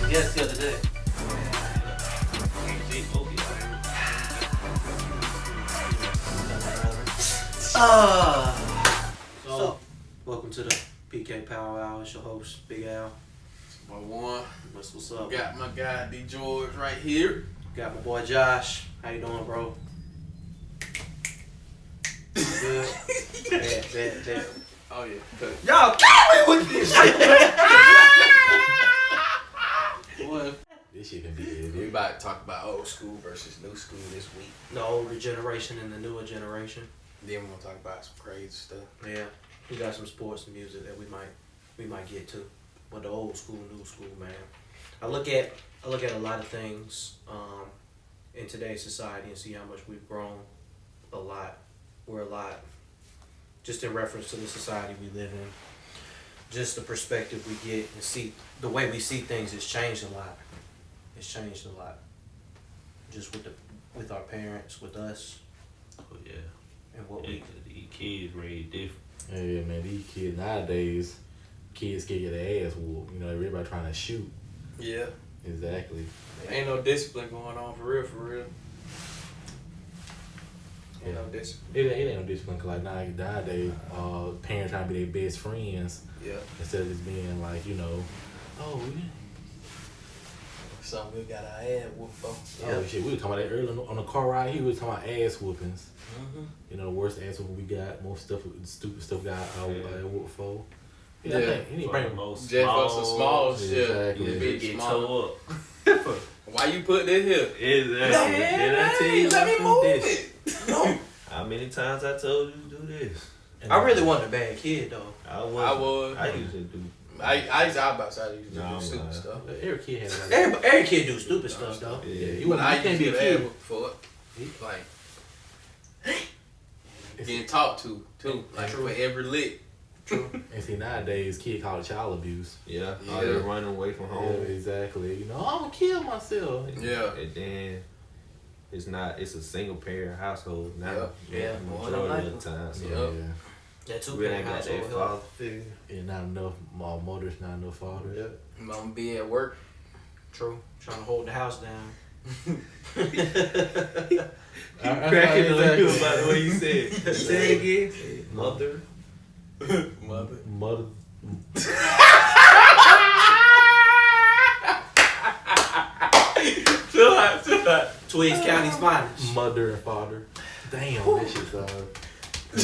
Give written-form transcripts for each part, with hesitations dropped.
Yes, the other day. So, welcome to the PK Power Hour. It's your host, Big Al. My one. What's up? Got my guy DeGeorge right here. Got my boy Josh. How you doing, bro? Good. Bad. Oh yeah. Y'all kill me with this shit. What? This shit can be heavy. We about to talk about old school versus new school this week. The older generation and the newer generation. Then we're gonna talk about some crazy stuff. Yeah, we got some sports and music that we might get to, but the old school, new school, man. I look at a lot of things in today's society and see how much we've grown. A lot, we're a lot. Just in reference to the society we live in, just the perspective we get and see the way we see things has changed a lot. It's changed a lot. Just with our parents, with us, Oh yeah. and what These kids raised different. Yeah, man, these kids nowadays, kids can get their ass whooped. You know, everybody trying to shoot. Yeah. Exactly. Ain't no discipline going on for real. Ain't no discipline. It ain't no discipline, cause like nowadays, parents trying to be their best friends Yeah. instead of just being like, you know, oh, Something we got our ass whooped for. oh shit, we were talking about that earlier on the car ride here. We were talking about ass whoopings. Mm-hmm. You know, the worst ass whooping we got, most stuff, stupid stuff got whooped for. Yeah. I think any For bring the most Just for some small shit. Exactly. Yeah, Big get small. tore up. Why you put this here? Exactly. Did I tell you Let me to move do this? it. No. How many times I told you to do this? I really wasn't a bad kid though. I was. I used to do. I was about to say I used to Nah, do I'm stupid lying. stuff. Every kid has like Every kid do stupid stuff though. yeah, Yeah. you But I can't used be to a get kid. ass whooped for it. Like getting talked to too. Like True. for every lick. True. And see, nowadays, kids call it child abuse. Yeah. Yeah. All they running away from Yeah, home. exactly. You know, I'm gonna kill myself. Yeah. And then it's not. It's a single parent household now. Yeah. Majority of the time. So Yep. Yeah. That two we parent ain't got that household father help. figure. Yeah, not enough mothers, not enough fathers. Yeah. Mama be at work. True. Trying to hold the house down. Cracking on you about the way you said it. Say it again. Mother. Mother. Chill out. Twiggs County's finest. Mother and father. Damn, that shit's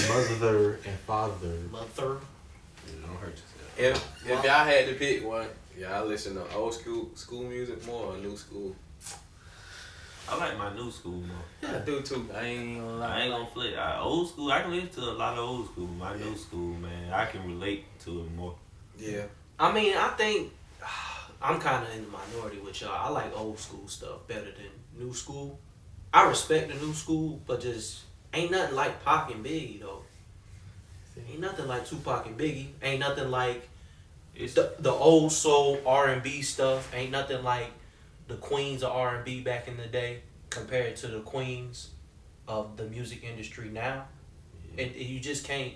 mother and father. Mother. Don't hurt yourself. If y'all had to pick one, y'all listen to old school music more or new school? I like my new school more. I do too. I ain't even gonna I lie. ain't gonna flip. Old school, I can listen to a lot of old school. My new school, man, I can relate to it more. Yeah. I mean, I think I'm kind of in the minority with y'all. I like old school stuff better than new school. I respect the new school, but just ain't nothing like Pac and Biggie though. Ain't nothing like Tupac and Biggie. Ain't nothing like It's the old soul R&B stuff. Ain't nothing like the queens of R&B back in the day compared to the queens of the music industry now. And you just can't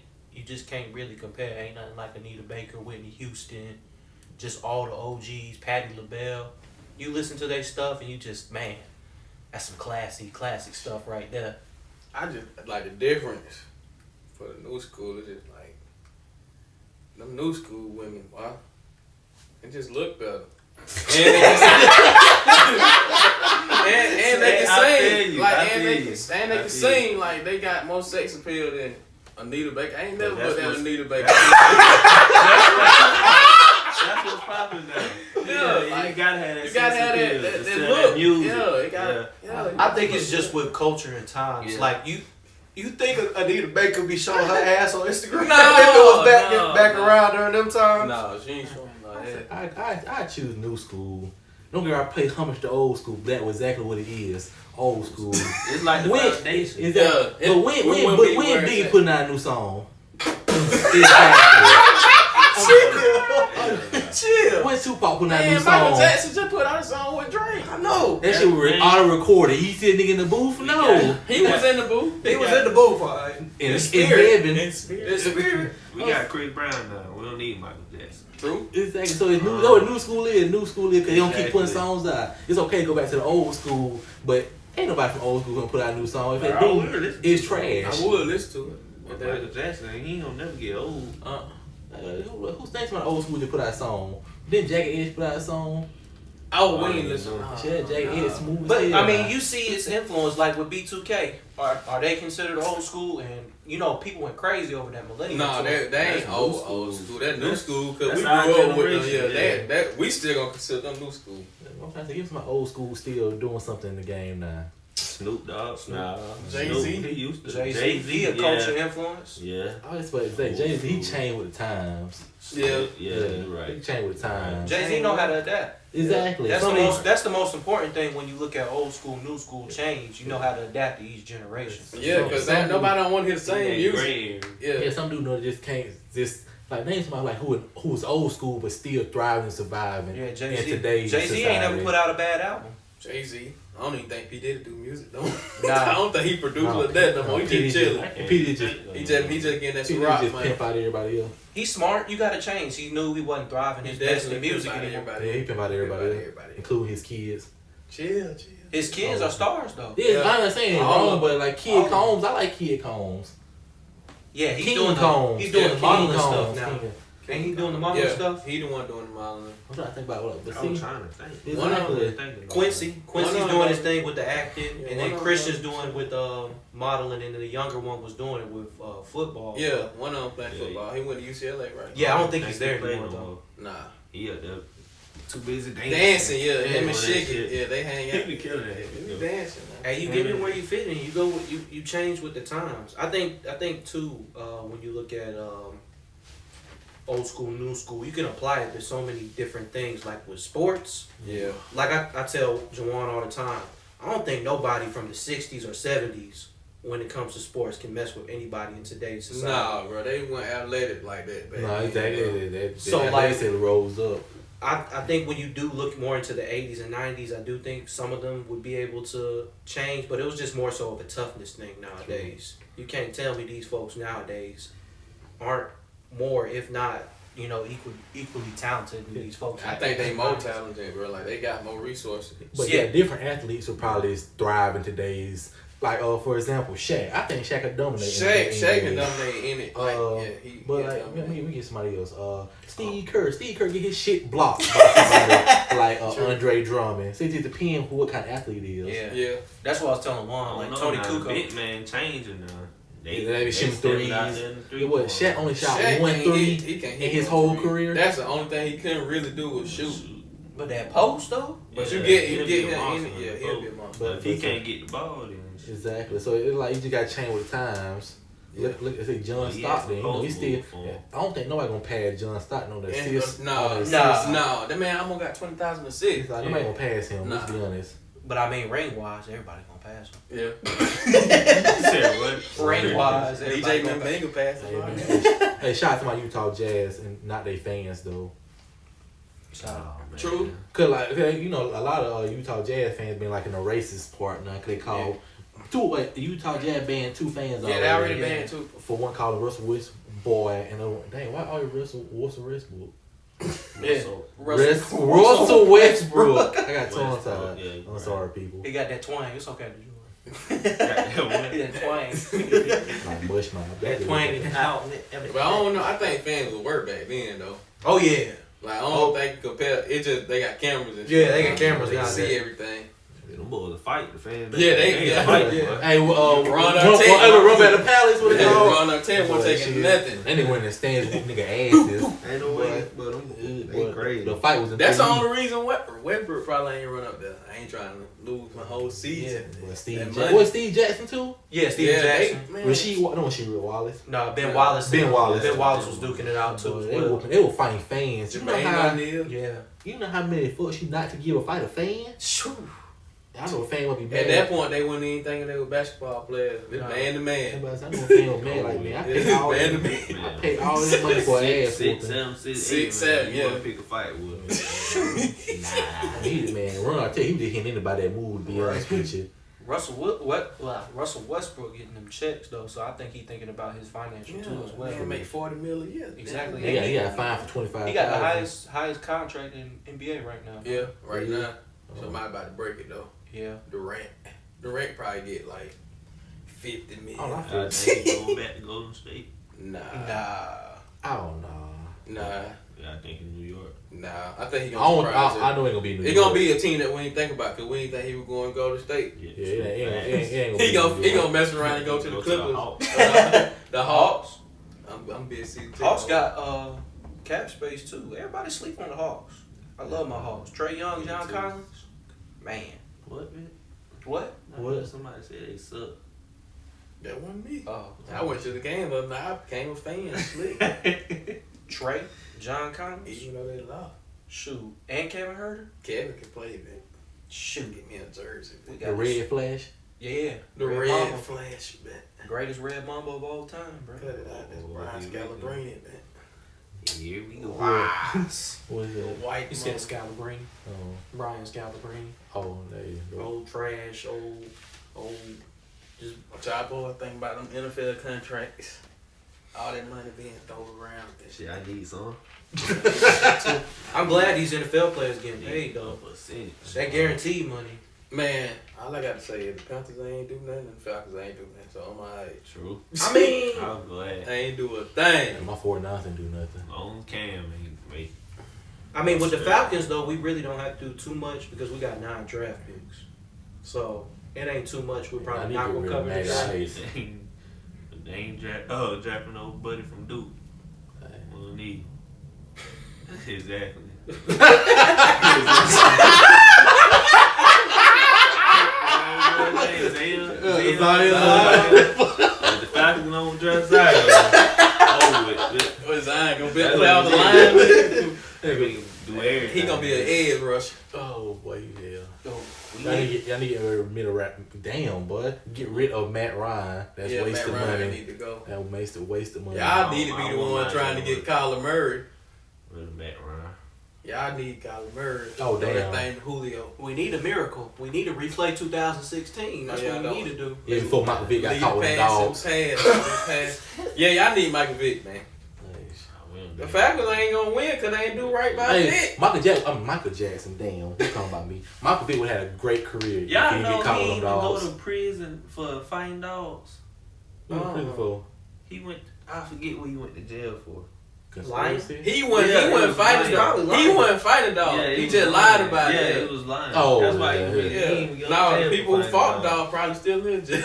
really compare. Ain't nothing like Anita Baker, Whitney Houston, just all the OGs, Patti LaBelle. You listen to their stuff and you just, man, that's some classic stuff right there. I just like the difference for the new school is just like them new school women, wow. They just look better. And they can sing. Like and they can sing like they got more sex appeal than Anita Baker. I ain't never put that Anita Baker. That's what's popping now. Yeah, like, you gotta have that. You gotta have sense of that feel, look. music. Yeah, it got. Yeah. I think it's just with culture and times. Yeah. Like you think Anita Baker be showing her ass on Instagram? No, if it was back no. around during them times. No, she ain't showing like that. I choose new school. Don't get I play homage to old school. That was exactly what it is. Old school. It's like the When foundation. is that? Yeah, but it when wouldn't be where Biggie it's putting out a new song? Exactly. Chill. When Tupac putting out a new Man, song? Michael Jackson just put out a song with Drake. I know. That shit was Man. auto recorded. He said nigga in the booth. No, He was in the booth. He was in the booth, all right. in spirit. heaven. In spirit. In spirit. We got Chris Brown now. We don't need Michael Jackson. True. Exactly. So it's new. What new school is? New school is because they don't keep putting Exactly. songs out. It's okay to go back to the old school, but ain't nobody from old school gonna put out a new song. If they I do, would listen to it's it. trash. I would listen to it. But Michael Jackson, he don't never get old. Who's thinks about old school to put out a song? Didn't Jagged Edge put out a song? Oh, we ain't listen. Shit, Jagged Edge smooth as But hell. I mean, you see its influence like with B2K. Are they considered old school? And you know, people went crazy over that millennium. No, tour. they ain't That's old new old school. school. That new That's- school because we that's grew our up with them. generation, Yeah, yeah. that we still gonna consider them new school. I'm trying to give some old school still doing something in the game now. Snoop Dogg, nah. Jay-Z? Snoop, he used to. Jay-Z, he a culture influence. Yeah. I was about to say Jay-Z, he changed with the times. Yeah. Yeah, you're He right. changed with the times. Jay-Z know how to adapt. Exactly. That's Some the of most. That's the most important thing when you look at old school, new school change. You know how to adapt to each generation. Yeah, because nobody don't want to hear the same music. yeah, Yeah. some dude know just can't just like name somebody like who was old school but still thriving and surviving Yeah, in Jay-Z. today's Jay-Z ain't never put out a bad album. Jay-Z. I don't even think P Diddy do music though. Nah. I don't think he produced like that no more. He just chilling. P just He just getting that P rock, just man. pimp out everybody else. He's smart. You got to change. He knew he wasn't thriving his best in music anymore. Yeah, he pimp out everybody else, including his kids. Chill. His kids are stars though. Yeah, Yeah. I'm not saying All wrong, of but like Kid Combs, I like Kid Combs. Yeah, he's King doing Combs. he's doing Yeah, the modeling King stuff Combs. now. King- Ain't he doing the modeling stuff? He the one doing the modeling. I'm trying to think about what. But I'm see, trying to think. exactly. Quincy's One doing of his them- thing with the acting, Yeah, and one then of Christian's them- doing with modeling, and then the younger one was doing it with football. Yeah, one of them playing Yeah, football. He went to UCLA, right? Yeah, I don't think he's there play anymore no though. more. Nah. He up there too busy dancing. Dancing, yeah. Him and that Shiggy. shit. Yeah, they hang He out. be killing that. He be dancing, man. Hey, you get it where you fit in. You go with you change with the times. I think too. When you look at old school, new school, you can apply it to so many different things. Like with sports, Yeah. like I tell Jawan all the time, I don't think nobody from the '60s or '70s, when it comes to sports, can mess with anybody in today's society. Nah, bro. They weren't athletic like that back No, then, exactly. bro. That So, like like- said, rose up. I think when you do look more into the 80s and 90s, I do think some of them would be able to change, but it was just more so of a toughness thing nowadays. You can't tell me these folks nowadays aren't more, if not, equally talented than these folks. I think they more talented, bro. Like they got more resources. But Yeah. yeah, different athletes will probably thrive in today's. Like, for example, Shaq. I think Shaq could dominate. Shaq can dominate in it. Like, yeah, he. But he like, dominate. we get somebody else. Steve Kerr. Steve Kerr get his shit blocked by somebody like Andre Drummond. So it just depends what kind of athlete he is. Yeah. Yeah. That's what I was telling Juan. Like Tony Kukoc. Big man changing now. They shooting stepping out threes. there in the It three was point. Shaq only shot Shaq one can't three hit- he can't in hit his no whole three. career. That's the only thing he couldn't really do was shoot. But that post, though? But Yeah, you get he'll you be get a him monster in it. on Yeah, the he'll boat. be a monster. But If he can't get the ball, then Exactly. So it's like you just got to change with the times. Yeah. Look, say John Well, he has Stockton. some He still. post move for him. I don't think nobody gonna pass John Stockton on the And, assist. no, on the nah. assist. no, that man almost got 20,000 assists. It's like nobody gonna pass him. Let's Nah. be honest. But I mean, ring-wise, everybody gonna pass him. Yeah. He said what? Ring-wise, everybody DJ gonna pass Memphis pass Hey, it. man. Hey, shout out to my Utah Jazz and not their fans though. Shout out. Oh, man. True. Cause like a lot of Utah Jazz fans been like in a racist part now. Cause they call the Utah Jazz banned 2 fans Yeah, they already banned too. for one calling Russell Westbrook boy and dang, why are you Russell Westbrook? Yeah. Russell Westbrook. I got tongue Westbrook, tied. yeah, I'm right. sorry, people. He got that twang. It's okay to do Goddamn, it. He what? that twang. Like mush mouth. That twang in the out. But I don't know. I think fans would work back then though. Oh, yeah. Like I don't think you compare. It just they got cameras and Yeah, shit. they got cameras They now, see yeah. everything. Them boys fight. The fans. Yeah, they fight. yeah. Boy. Hey, Run back the palace with it all. Ron Artest wasn't taking nothing. And they went in the stands with nigga asses. Ain't no way, but they crazy. The fight was in That's the 3D. only reason Westbrook probably ain't run up there. I ain't trying to lose my whole season. Well, Steve That Jackson. money. Was Steve Jackson too? Yeah, Steven Jackson. Rasheed Wallace. No, Ben Wallace. Ben Wallace. Ben Wallace was duking it out too. Boy, As they, well. they were fighting fans. You know Jermaine how? O'Neal. Yeah. You know how many fucks you not to give a fight a fan? Shoo. I know a fan would be mad. At that point, they wasn't even thinking they were basketball players. It's Nah. man to man. I know a fan was mad like, man, I paid all Man to that. man. I paid all this money for an ass Six, whooping. seven, Six, eight, seven, man. yeah. You want to pick a fight with? Nah, he man, Ron Artest, he was just hitting anybody that moved. To be honest with you, Russell Westbrook getting them checks though, so I think he's thinking about his financial too as well. Man, make $40 million a year. Exactly. he got fined for 25. He got the highest contract in NBA right now. Yeah, right Yeah. now. Somebody about to break it though. Yeah. Durant probably get like $50 million. Oh, I think he's going back to Golden State. Nah. Oh no. Yeah, I think in New York. Nah. I think he I gonna surprise us. know it ain't gonna be New It's York. gonna be a team that we ain't think about because we ain't think he was going to go to state. Yeah, it ain't gonna He gonna mess around and go to the Clippers. Hawks. The Hawks. I'm busy. Hawks got cap space too. Everybody sleep on the Hawks. I love my Hawks. Trey Young, John Collins. Man. What, man? What? What? Somebody said they suck. That wasn't me. Oh. I went to the game the other night. I became a fan. Slick. Trey, John Collins. Even though they lost. Shoot. And Kevin Herter. Kevin can play, man. Shoot. Get me a jersey. We The got Red Flash. Yeah. The Red Mamba. Flash, man. Greatest Red Mamba of all time, bro. Cut it out. That's Oh, Brian here we go. Scalabrine, man. Here we go. What is The it? white He said mother- Scalabrine. Oh, Brian Scalabrine. there you go. Old trash, old. Just What y'all boys think about them NFL contracts? All that money being thrown around. Shit, I need some. I'm glad these NFL players getting paid though. Percentage. That guaranteed money. Man, all I got to say is the Panthers ain't do nothing and the Falcons ain't do nothing. So I'm alright. True. I mean, I'm glad. I ain't do a thing. My 49ers didn't do nothing. On Cam ain't make. with the Falcons though, we really don't have to do too much because we got 9 draft picks. So it ain't too much. We're I probably need not to gonna get cover rid of this. Matt They ain't drafting no buddy from Duke. We'll need. Exactly. The Falcons don't dress Zion. Oh, What's Zion gonna be That's play off what the he line? do everything. He gonna be an edge rush. Oh boy, yeah. Oh, Y'all need to get rid of Damn, boy. Get rid of Matt Ryan. That's Yeah, wasted Matt Ryan money. need to go. That wasted money. Y'all need to be I the don't one mind trying to doing get it. Kyler Murray. With Matt Ryan. Y'all need Kyler Murray. Oh, Throw damn. that thing to Julio. We need a miracle. We need to replay 2016. That's Yeah, what I we know. need to do. Yeah, before Michael Vick got Leave caught with the pass, dogs. pass. Yeah, y'all need Michael Vick, man. The Falcons ain't gonna win because they ain't do right by Hey, Vick. Michael Jackson, damn. Who talking about me? Michael Vick would have had a great career if he Y'all didn't know get caught he with even them go dogs. to prison for fighting dogs. What was he prison for? He went. I forget what he went to jail for. Conspiracy? He wasn't Yeah, fighting lying. dog. Probably He lying. wasn't fighting dog. Yeah, he was just lying. lied about yeah, it. he was lying. Oh, That's why yeah, he didn't even go to No, jail the for people who fighting fought the dogs. dog probably still in jail.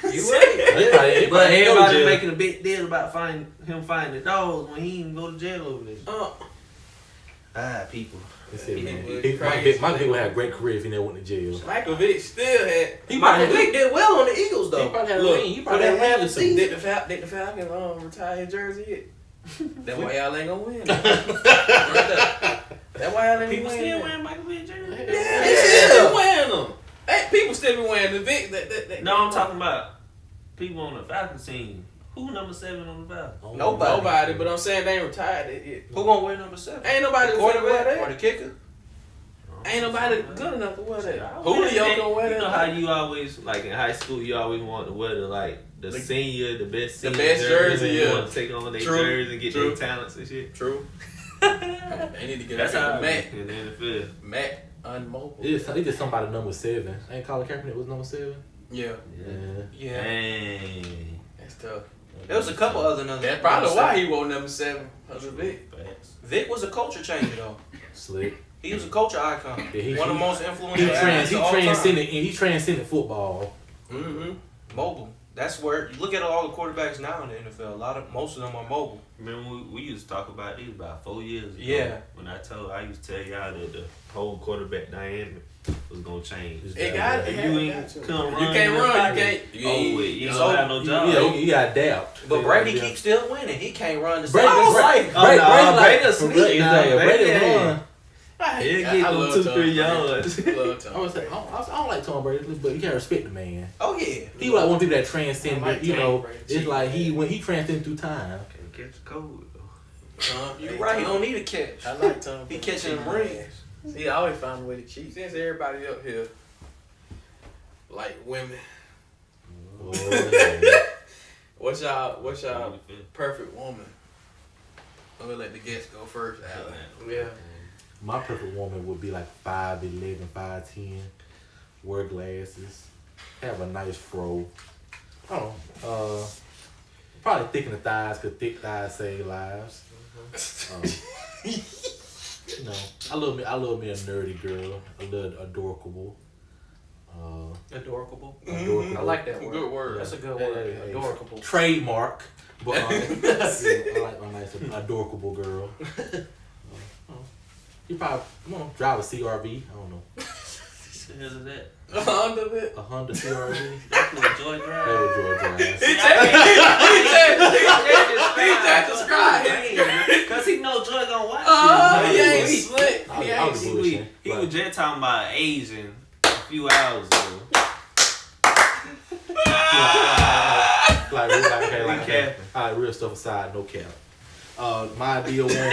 You right. But everybody jail. making a big deal about finding the dogs when he didn't go to jail over this. People. They said, man, People Michael crazy. Vick would have a great career if he never went to jail. Michael Vick still had. Michael Vick did well on the Eagles He though. probably had a Look, ring. He for probably that had half a a season. Did the Falcons retire his jersey yet? That's why y'all ain't gonna win. That's why y'all ain't People gonna still win. wearing Michael Vick jerseys? Yeah, they still be wearing them. Hey, people still be wearing the Vic. No, I'm talking about people on the Falcons team. Who number 7 on the Falcons? Oh, Nobody, but I'm saying they ain't retired it yet. Who gonna wear number 7? Ain't nobody The gonna wear quarterback or that. the kicker? Ain't nobody good enough to wear that. I Julio wear gonna wear You that. know how you always, like in high school, you always want to wear the senior, the best The senior best jersey, You yeah. want to take on their True, jersey and get true. their talents and shit. True. They need to get That's how Matt. in the NFL. Matt unmobile. It's just somebody number 7. Ain't Colin Kaepernick was number 7? Yeah, Yeah. Dang. that's tough. There was a couple other numbers. That's probably why he won number 7. Vic. Facts. Vic was a culture changer though. Slick. He was a culture icon. Yeah, One of the most influential athletes he of all time. transcended football. Mobile. That's where you look at all the quarterbacks now in the NFL. Most of them are mobile. Remember we used to talk about these about 4 years ago. Yeah. When I used to tell y'all that the whole quarterback dynamic was gonna change. It got If it. you ain't come run, You can't run. You can't. You don't have no job. You got adapt. But Brady keeps still winning. He can't run the Brady, same Brady, life. Brady, Brady like, sleep now. Brady Brady run. He'll get I them love 2-3 Tom Brady. yards. Love Tom I don't like Tom Brady, but you can't respect the man. Oh yeah. He was like one of the people that transcended. I like You Tom know, Brady. it's like he transcended through time. Can't catch the cold though. You're right. He don't need a catch. I like Tom. He catching them rings. See, I always find a way to cheat. Since everybody up here like women, Oh, yeah. what's y'all perfect woman? I'm gonna let the guests go first, Alan. Yeah. My perfect woman would be like 5'11", 5'10", wear glasses, have a nice fro. I don't know. Probably thick in the thighs, because thick thighs save lives. You know, I love me a nerdy girl, a little adorable. Adorable. Adorable. I like that word. Good word. That's a good word. Hey. Adorable. Trademark. But yeah, I like my nice adorable girl. You probably drive a CRV. I don't know. What the hell is that? Under it. A Honda CRV. That's what Joy They drive. would George drive. He just described. Cause he know Joy gonna watch He it. ain't slick. I He was ain't bullshitting. He was just talking about Asian a few hours ago. Like real stuff aside, no cap. My ideal woman.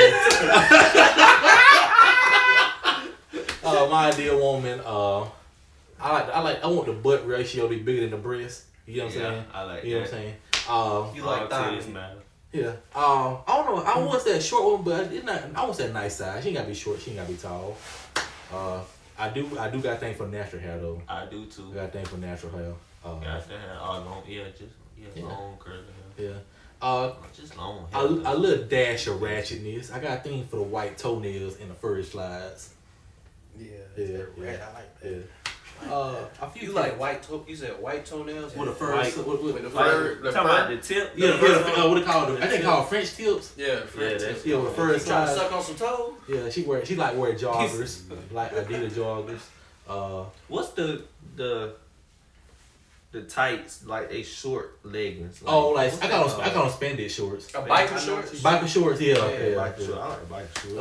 My ideal woman. I want the butt ratio to be bigger than the breast. You know what I'm saying? I like You know that. what I'm saying? You like titties, thighs. man. Yeah. I don't know. I want that short one, but it's not. I want that nice size. She ain't gotta be short. She ain't gotta be tall. I do got things for natural hair though. I do too. I got things for natural hair. Got that hair all long, long curly hair. Yeah. Just long A hair. little dash of ratchetness. I got a thing for the white toenails in the first slides. Yeah. Yeah. I like that. Yeah. A few You like white toe? You said white toenails? with the first White- with the the fur. Talking about the tip. yeah, what they call them? I think they call French tips. Yeah, Yeah, French that's Yeah, with the You first trying to slide. suck on some toes? Yeah, she like wear joggers, like Adidas joggers. What's the tights, like they short leggings? I what's got that on called? spandex shorts. A biker shorts? Biker shorts, yeah. Bike short. I like bike short.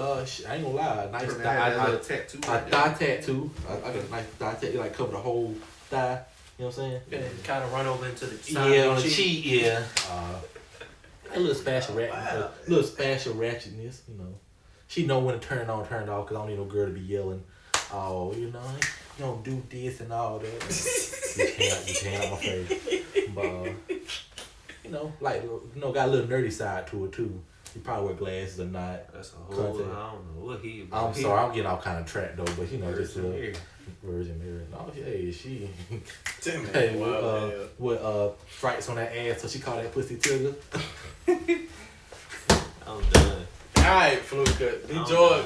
I ain't gonna lie, nice I thigh. had a little tattoo. A thigh tattoo. I got a nice thigh tattoo, like cover the whole thigh. You know what I'm saying? And kind of run over into the side Yeah, of on the cheek. cheek, yeah. A little spatial ratchetness, you know. She know when to turn it on, turn it off, cause I don't need no girl to be yelling. Oh, you know, you don't do this and all that. You can't on my face. But you know, like got a little nerdy side to it too. You probably wear glasses or not. That's a whole. Content. I don't know what he. I'm sorry, I'm getting all kind of trapped though, but you know, just a Virgin Virgin Mary. No, hey, she. Damn it. Hey, Wow, with stripes on that ass, so she called that pussy Tigger. I'm done. Alright, flu cut. I'm Enjoy.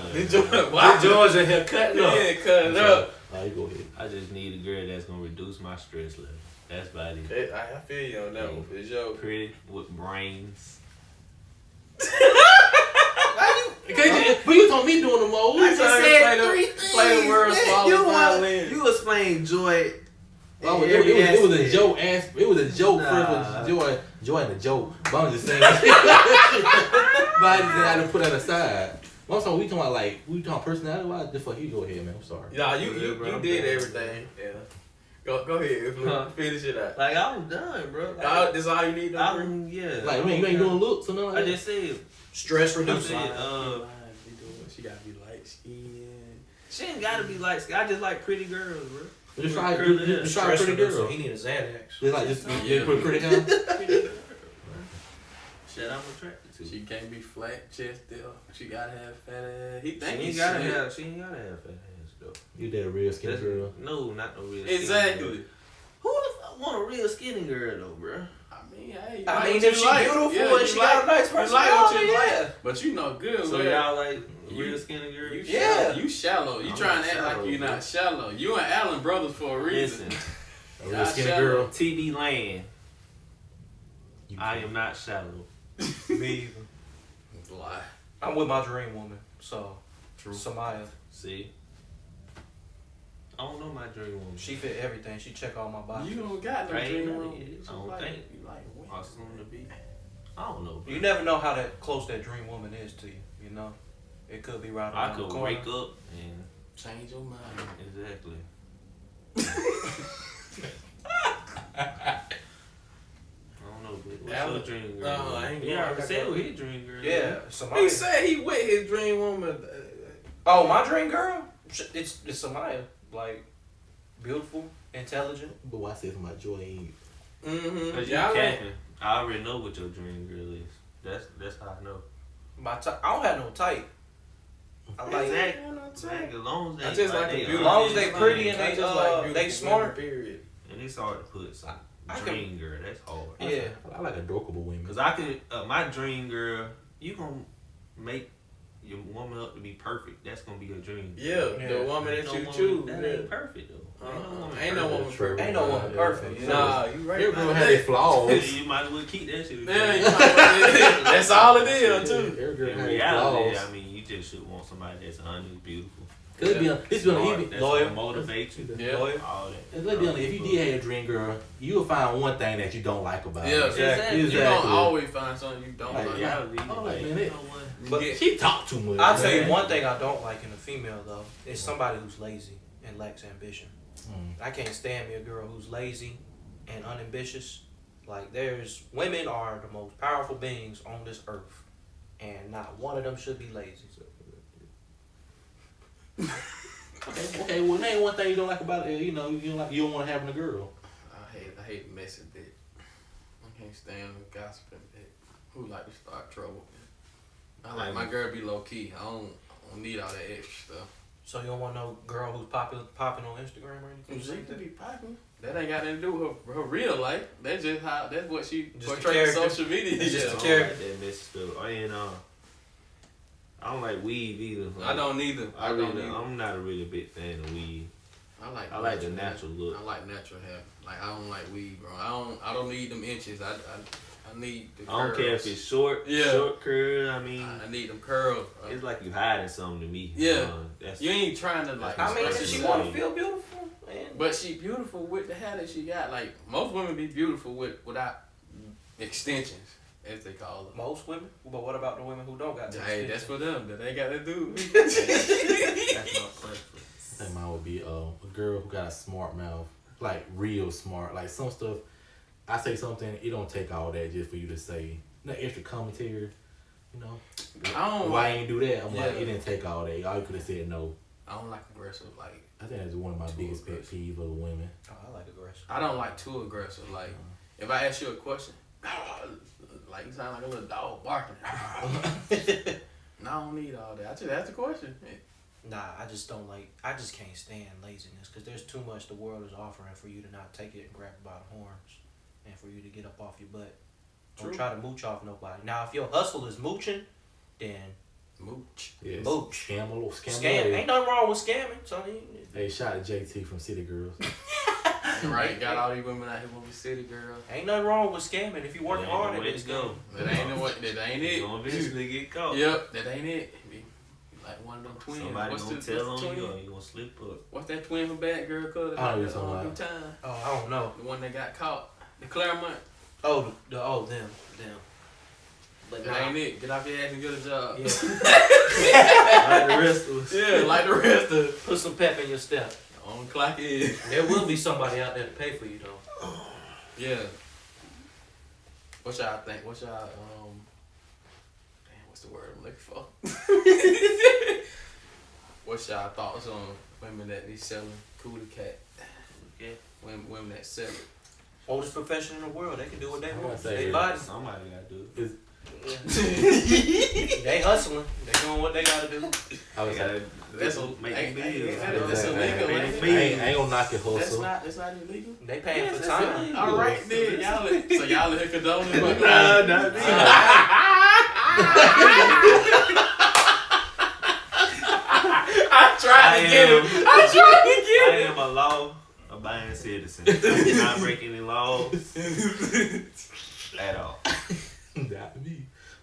George in here cutting up. Yeah, cut it up. You go ahead. I just need a girl that's gonna reduce my stress level. That's about it. I feel you on that one for sure. Pretty with brains. But you told me doing the most. I just said three Play the word swallow violin. You explain joy. Oh, it was a joke. It was a joke. First was joy and a joke. But I'm just saying. But I just had to put that aside. I'm sorry, we talking personality wise. Just fuck you, go ahead, man. I'm sorry. Nah, you did everything. Yeah. Go ahead. Finish it out. Like I'm done, bro. Like, This all you need to do. yeah. Like you ain't doing looks or nothing like I that. just said. Stress I reducing. said, She gotta be light skinned. she ain't gotta be light skin. I just like pretty girls, bro. Just try Curly a Stress pretty reducing. girl. He need a Xanax. Just put pretty hair. Shit, I'm attracted to. She can't be flat chested. She gotta have fat ass. He She think ain't he's gotta slick. have. She ain't gotta have fat ass though. You that real skinny That's, girl. no, not no real. Skinny Exactly. girl. Who the fuck want a real skinny girl though, bro? I hey, I like mean, what if you she like. beautiful Yeah, and she got a nice you like what personality, you yeah. like. But you know good. So well, y'all like You- real skinny girls? You Yeah. shallow. You shallow. You I'm trying not to act like shallow, you bro. not shallow. You and Allen brothers for a reason. Listen, A real Y'all skinny shallow. girl. TB Land. You I am not shallow. Me either. Lie. I'm with my dream woman, so True. Samaya. See, I don't know my dream woman. She fit everything. She check all my boxes. You don't got no Right, dream nothing room. is. You I don't like, think. You like women. Or soon to be. I don't know. Bro. You never know how that close that dream woman is to you. You know, it could be right I around could the corner. wake up and Change your mind. exactly. I don't know, but what's Alan- your dream girl? No, I ain't He going- I already got said that. what his dream girl. Yeah, is. He Samaya. said he with his dream woman. Oh, my dream girl? It's Samaya. Like, beautiful, intelligent. But why I said my joy ain't. Mm-hmm. Cause you capping. I already know what your dream girl is. That's how I know. My type. I don't have no type. I like Exactly. As long as I they, just like they the beauty. As long as they honest, pretty and I they just like they beautiful smart. women, period. and it's hard to put some I can- dream girl. That's hard. Yeah. I like adorable women. Cause I can my dream girl. You gonna make your woman up to be perfect. That's gonna be your dream. Yeah, Yeah. the woman Ain't that no you woman choose. That yeah. ain't perfect though. Ain't no woman True. perfect. Ain't no woman perfect. You know? Nah, you right. Every about girl that. have their flaws. You might as well keep that shit. Yeah, you might well- that's all it is too. Every girl In have their reality, flaws. I mean, you just should want somebody that's honest, beautiful, Cause let's be honest, this be on smart, even that's loyal. gonna motivate you. Yeah. Loyal. All that. let's be honest, if you did have a dream girl, you will find one thing that you don't like about Yeah, her. Exactly. You Exactly. gonna always find something you don't Like, like. yeah. Reality, Oh, like, man, you it- know what? But Yeah. She talk too much. I'll tell you man. one thing I don't like in a female though. It's somebody who's lazy and lacks ambition. Mm. I can't stand me a girl who's lazy and unambitious. Like there's women are the most powerful beings on this earth, and not one of them should be lazy. Okay, well, name one thing you don't like about it. You know, you don't want to have in a girl. I hate messy dick. I can't stand the gossiping dick. Who like to start trouble? I like my girl be low key. I don't need all that extra stuff. So you don't want no girl who's popping on Instagram or anything? She could be popping. That ain't got nothing to do with her real life. That's just how. That's what she Just the portrays on character. social media. It's just Yeah. the I character. don't like that messy stuff. And I don't like weave either. I don't either. I don't either. I'm not a really big fan of weave. I like the natural look. I like natural hair. Like I don't like weave, bro. I don't need them inches. I need the curls. I don't care if it's short, Yeah. short curl. I mean, I need them curls, bro. it's like you hiding something to me. Yeah. That's, You ain't trying to like. I mean, express if she yourself. want to feel beautiful, man. But she beautiful with the hair that she got. Like most women be beautiful without extensions, as they call them. Most women, but what about the women who don't got that? Hey, that's for them. That ain't got to do. with me. that's my preference. I think mine would be a girl who got a smart mouth, like real smart. Like some stuff, I say something, it don't take all that just for you to say no extra commentary. You know, I don't. why ain't do that? I'm like, Yeah. it didn't take all that. All you could have said no. I don't like aggressive. Like I think that's one of my Too biggest pet aggressive. peeves of women. Oh, I like aggression. I don't like too aggressive. Like if I ask you a question, like you sound like a little dog barking. No, I don't need all that. I just ask the question. Nah, I just don't like. I just can't stand laziness because there's too much the world is offering for you to not take it and grab it by the horns, and for you to get up off your butt. Don't True. try to mooch off nobody. Now, if your hustle is mooching, then Mooch. Yes. Mooch. Scam a little scam. Ain't nothing wrong with scamming. So Hey, shout out to JT from City Girls. Right, got all these women out here with city girls. ain't nothing wrong with scamming if you working That hard ain't at the way it. to go. That ain't what. That ain't You it. gonna eventually get caught. Yep, that ain't it. Be like one of them twins. Somebody what's gonna the, tell what's on the you, twin? or you gonna slip up. What's that twin from Bad Girl Cause? I know you're talking about. Time. Oh, I don't know. The one that got caught. The Claremont. Oh, them. But That ain't it. Get off your ass and get a job. Yeah. Like the rest of us. Yeah, like the rest of it. Put some pep in your step. On the clock is. There will be somebody out there to pay for you though. Yeah. What y'all think? What y'all damn, what's the word I'm looking for? What's y'all thoughts on women that be selling cootie cat? Yeah. Women that sell it. Oldest profession in the world. They can do what they I'm want. gonna say They it. body. Somebody gotta do it. They hustling. They doing what they gotta do. I was like, That's making bills. That's illegal. I Ain't it? ain't gonna knock your That's hustle. not illegal. They paying Yes, for it's time. illegal. All right then, y'all. So y'all in here condoning? Nah, not me. I tried to get him. I tried to I get him. am a law-abiding citizen. I'm not breaking any laws at all. Not me.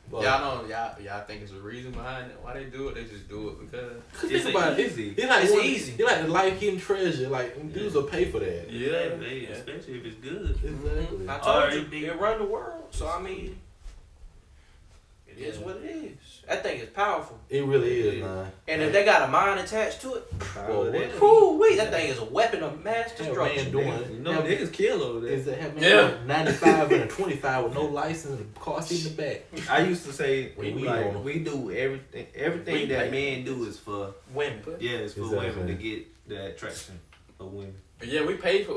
But Y'all think it's a reason behind it? Why they do it? They just do it because. think about it. Easy. It's like It's one- easy. It's like the life hidden treasure. Like dudes will pay for that. Yeah. Especially if it's good. Exactly. I Or told you, it run the world. So I mean, it is what it is. That thing is powerful. It really is, man. And if they got a mine attached to it, Well, what? cool, wait, that thing is a weapon of mass That destruction. man doing You know, niggas kill over there. is that having Yeah. 95 and a 25 with no license and a car seat in the back. I used to say We we do everything. Everything We that pay. men do is for Women. it's for Exactly. women to get the attraction of women. Yeah, we pay for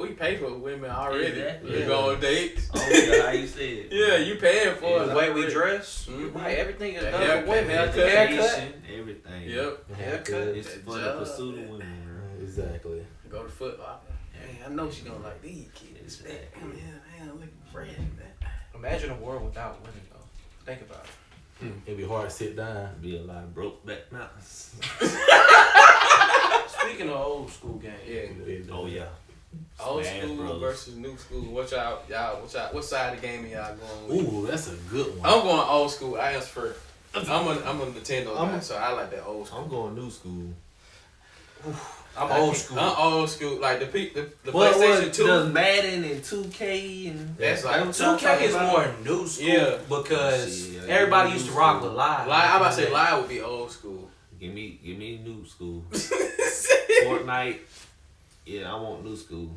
women already. Exactly. We Yeah. go on dates. Oh yeah, how you say it? Yeah, you paying for it. The way we dress, Mhm. right? Everything is The done haircut, for women. haircut. The haircut. Education, everything. Yep. Haircut. It's That for the job. pursuit of women. Bro. Exactly. Go to Foot Locker. Hey, I know she gonna like these kids. Man, looking fresh, man. Imagine a world without women, though. Think about it. It'd be hard to sit down. Be a lot of broke back mountains. Speaking of old school games, Yeah. Oh yeah. Old Smash school Brothers. versus new school. What what side of the game are y'all going with? Ooh, that's a good one. I'm going old school. I answer first. I'm a Nintendo guy, so I like that old school. I'm going new school. I'm old school. I'm old school. Like the What PlayStation 2. does Madden and 2K and That's like 2K is more new school Yeah. because Yeah, everybody new used to rock school. with live. I'm about to say live would be old school. Give me new school. Fortnite. Yeah, I want new school.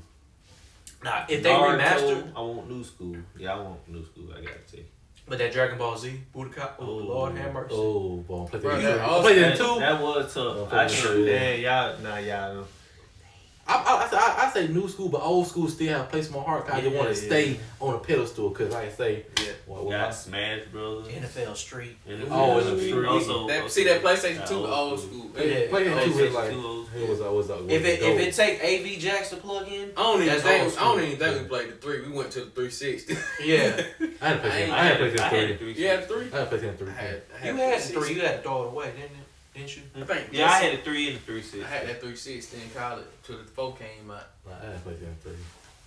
Nah, if they Naruto, remaster, I want new school. Yeah, I want new school. I gotta say. but that Dragon Ball Z, Budokai, oh Lord have mercy. Oh, boy, Bro, PlayStation that 3. also- PlayStation 2. That was tough. Oh, I sure, can't. yeah. Y'all. I say new school, but old school still have a place in my heart. I just want to stay on a pedestal because, like I say, Yeah. Got Smash Brothers. NFL Street. Oh, in the street. See that PlayStation 2 old school. Yeah. PlayStation 2 was like, old it was If it take AV jacks to plug in, I don't even that's think old school. we played the 3. We went to the 360. Yeah, I had a PlayStation. I I had a PlayStation 3. You had the 3? I had a PlayStation 3. I had you had the 3. You had to throw it away, didn't you? I think. Yeah, I had a 3 and a 360. I had that 360 in college till the 4 came out. I had a PlayStation 3.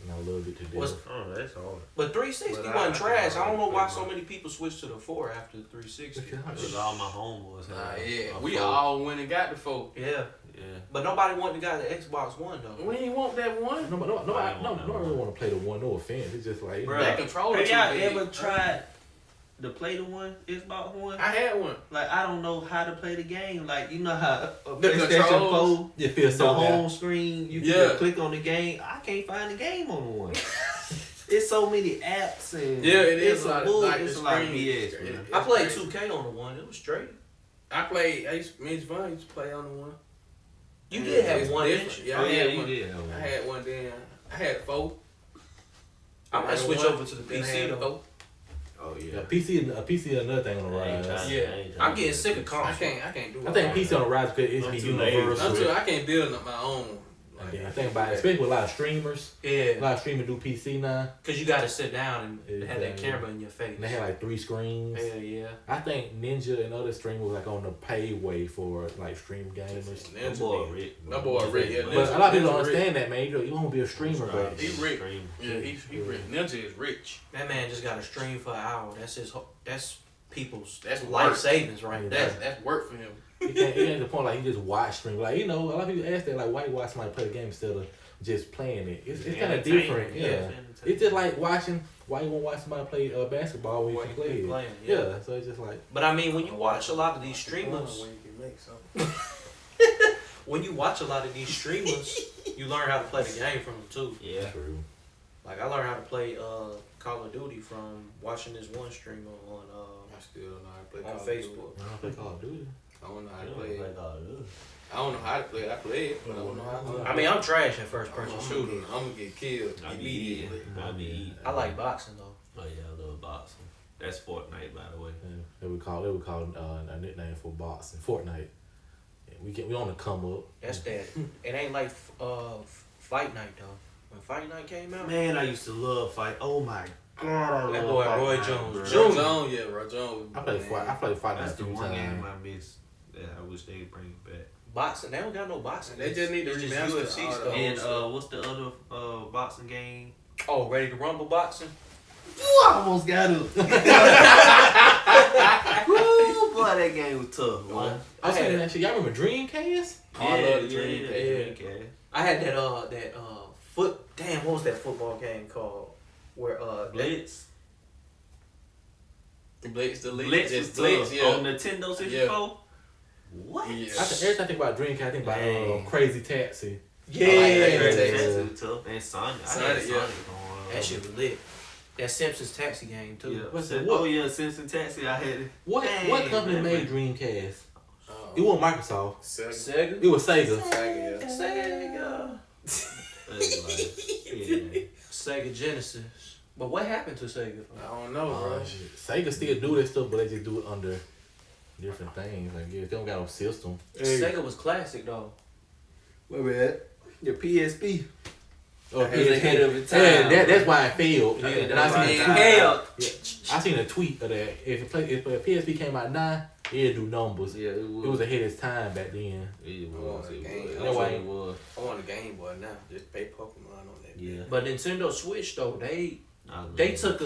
And I loved it to death. Was- Oh, that's hard. But 360 But wasn't I trash. I don't know why play so mine. many people switched to the 4 after the 360. Because all my homeboys Nah, had yeah. a We 4. all went and got the 4. Yeah, Yeah. but nobody wanted to got the Xbox One though. We ain't want that one. Nobody really want to play the one. No offense. It's just like, Bruh. That controller Have too y'all big. ever tried to play the one, Xbox One? I had one. Like, I don't know how to play the game. Like, you know how The PlayStation controls. 4, it feels the so home bad. screen, you can Yeah. just click on the game. I can't find the game on the one. It's so many apps and Yeah, it is it's a lot. bull- Like it's the a lot of screen. BS, man. I played 2K on the one. It was straight. Me and Javon used to play on the one. You Yeah, did have it's one, different. didn't you? Yeah, Oh I yeah, had you one. did have one. I had one then. I had 4. I might switch over to the Then I PC had though. 4. Oh A PC is another thing on the I ain't rise. trying- Yeah. I ain't trying I'm to getting do sick of it. console. I can't do it. I think PC on the rise because it's I'm be too lazy. universal. I can't build up my own. And then I think about it, especially with a lot of streamers. A Yeah, lot of streamers do PC now. because you got to sit down and have that Exactly. camera in your face. And they have like 3 screens. Yeah, yeah. I think Ninja and other streamers like on the pay way for like stream gamers. That boy Rick. That boy Rick, yeah, But a lot of people Ninja don't understand that, man. You want to be a streamer, Right. but He rich. Stream. Yeah, he rich. Ninja is rich. That man just got to stream for an hour. That's people's That's life work. savings right there. That's work for him. it ain't the point like you just watch stream. Like, you know, a lot of people ask that, like, why you watch somebody play the game instead of just playing it? It's kind of different. Yeah. It's just like watching, why you won't watch somebody play basketball when you can play it? Playing, Yeah, so it's just like, But I mean, when you watch a lot of these streamers, When you can make something. when you watch a lot of these streamers, you learn how to play the game from them too. Yeah. true. Like I learned how to play Call of Duty from watching this one streamer on I still don't know how to play on Call of Duty. Facebook. I don't play Call of Duty. I don't know how to play it. I don't know how to play it. I play it, but I don't know how to play it. I mean, I'm trash at first person shooter. I'm gonna get killed I be immediately. eating. I be eating. I like boxing though. Oh yeah, I love boxing. That's Fortnite, by the way. And they would call a nickname for boxing, Fortnite. And we on the come up. That's that. It ain't like Fight Night though. When Fight Night came out, Man, I used to love fight. Oh my god, I That love boy Fight Roy Night, Jones bro. Jr. Roy Jones, yeah, Roy Jones. I played Fortnite That's a the few one game times. I missed. That I wish they would bring it back. boxing. They don't got no boxing. They just need to It's just remaster UFC all stuff. the- And what's the other boxing game? Oh, Ready to Rumble boxing. Ooh, I almost got it. Ooh, boy, that game was tough, boy. I was saying that shit. Y'all remember Dreamcast? Oh, I love the Dreamcast. Yeah. I had that foot. Damn, what was that football game called? Where Blitz. Blitz, the league. Blitz Just was Blitz, tough. yeah. On Nintendo 64? What? Yeah. Every time I think about Dreamcast, I think about Dang. Crazy Taxi. Yeah, I like That that. game was tough. And Sonic. I had Sonic, yeah. Sonic on. that shit was lit. That Simpsons Taxi game too. Yeah. What's that? Oh yeah, Simpson Taxi. I had it. What Dang, company man, made man. Dreamcast? Oh. It wasn't Microsoft. Sega. It was Sega. Sega, yeah. Sega. Yeah. Sega Genesis. But what happened to Sega? I don't know, bro. Shit. Sega still do that stuff, but they just do it under different things. I guess they don't got no system. Sega was classic though. Where we at? Your PSP. Oh, It was ahead of its time. Yeah, that's why it failed. Yeah, and that's I why seen it failed. I seen a tweet of that. If a PSP came out now, it'd do numbers. Yeah, It was ahead of its time back then. It was, was. it It was. was. That's why It was. I want a Game Boy now. Just play Pokemon on that. Yeah. But Nintendo Switch though, they took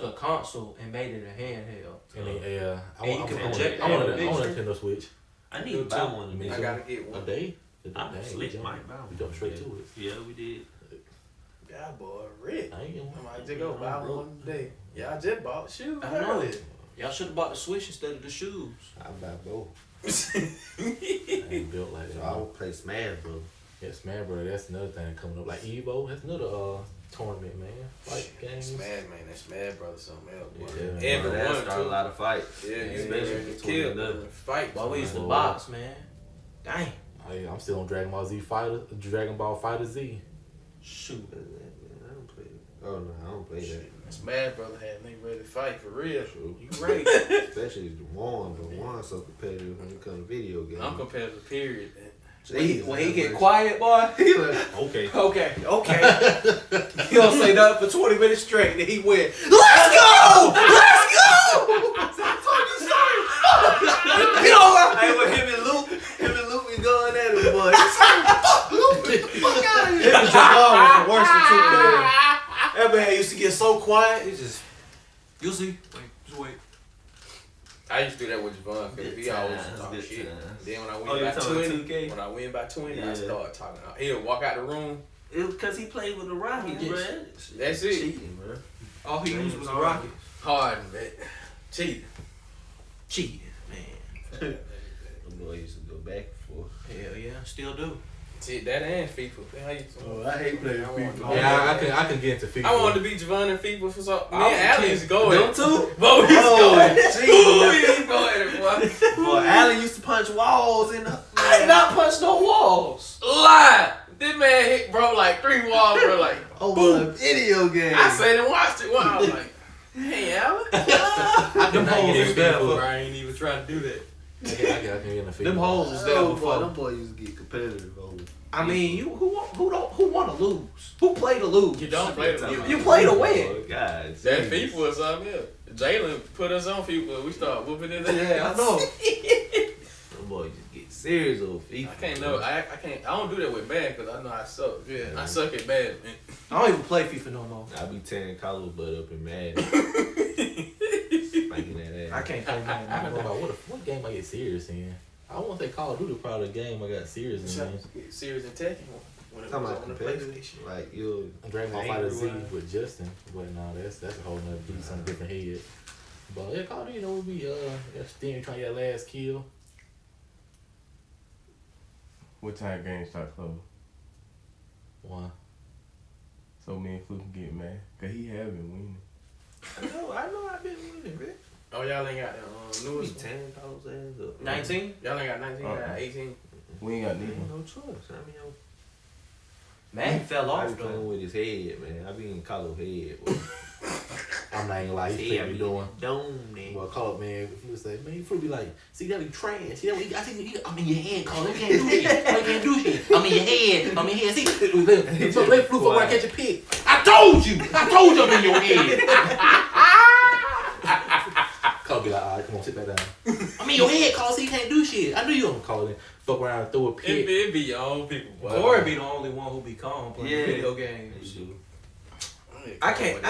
a console and made it a handheld. And they, I And you want can a project Nintendo Switch. I need to buy one of Me these. I too. gotta get A one. day. I Dang, slick we might buy one. We jumped straight to it. Yeah, we did. Yeah, boy, rich. I ain't getting I one. might just go buy one today. Yeah, I just bought shoes. I know. earlier. Y'all should have bought the Switch instead of the shoes. I buy both. I ain't built like So that. I would play Smash Bros. Yeah, Smash Bros. That's another thing coming up. Like Evo, that's another tournament, man. Fight games. Smash, man, that Smash Brothers something else, boy. Yeah, Every That one, started a too. lot of fights. Yeah, you Especially ready to between kill, the man. Fight. Why we used to Boy. box, man? Dang. I'm still on Dragon Ball Fighter Z. Shoot. I don't play it. Oh no, I don't play that. Smash Brothers had me ready to fight for real. True. You right. Especially the one, but one's so competitive when it comes to video games. I'm competitive, period. When he get quiet, boy. Okay. Okay. He don't say nothing for 20 minutes straight. Then he went, let's go! Let's go! You know what? Hey, with him and Luke be going at it, boy. Fuck out of here. Javon was worse than 2 man. That man used to get so quiet. He just, you'll see. Wait, just wait. I used to do that with Javon because he always times, talk good shit. times. Then when I Oh, win you by talking 20, 2K? when I win by 20, Yeah. I start talking. He'll walk out the room. It was because he played with the Rockets, Yes. bro. That's it. Cheating, bro. All he used was the Rockets. Hard, man. Cheating. Cheating, man. The boy used to go back and forth. Hell yeah, still do. Shit, that and FIFA. How you I hate playing FIFA. Yeah, I can get into FIFA. I wanted to beat Javon in FIFA for something. Me I was and Allen a used to go at Them it. two? Bo used to go at it. Jeez. We used to go at it, boy. Boy, Allen used to punch walls in the. I did not punch no walls. Lie. This man hit bro like 3 walls, bro. Like, Over a video game. I sat and watched it. Wow, I was like, hey, Allen. I Them can hoes get is into there FIFA. for. I ain't even trying to do that. I can get into FIFA. Them hoes is there Oh, boy, before. them boys used to get competitive over. I mean, you who want to lose? Who play to lose? You don't play the You play to win. Oh, God. That jeez. FIFA was something else. Jalen put us on FIFA. We start whooping his ass. Yeah, I know. Them boys just get serious over FIFA. I can't know. I can't. I don't do that with bad because I know I suck. Yeah, I suck at bad. Man. I don't even play FIFA no more. I be tearing Carlos butt up in Madden. Spanking that ass. I can't play I man. remember about what game I get serious in. I don't want to say Call of Duty probably the game I got serious in. Get serious and Tekken when it Talking was about on the competitive, PlayStation. like you. Dragon Ball Angry Fighter Z one. with Justin, but no, that's a whole nother beast on a different head. But yeah, Call of Duty, we be Sting trying to get that last kill. What time games start closing? One. So me and Flu can get mad. Cause he have been winning. I know I've been winning, man. Oh, y'all ain't got the We newest. tearing Carlos ass up. 19? Y'all ain't got 19. Y'all got 18. We ain't got Ain't neither. no choice. I mean, Man, he fell I off be though. playing with his head, man. I be in Carlos' head. Boy. I'm not even like he be doing. Dome, man. Well, call up, man. He would say, man, you fool be like, see, that be trash. See, that I think I'm in your head, Carl. You can't do shit. I can't do shit. I'm in your head. I'm in your head. See, so let flew for where I catch a pig. I told you I'm in your head. Carl be like, all right, come on, sit back down. I'm in your head, Carl. See, you can't do shit. I knew you don't call it. Fuck around and throw a pig. It be your own people. Boy. Corey be the only one who be calm playing video games. I can't.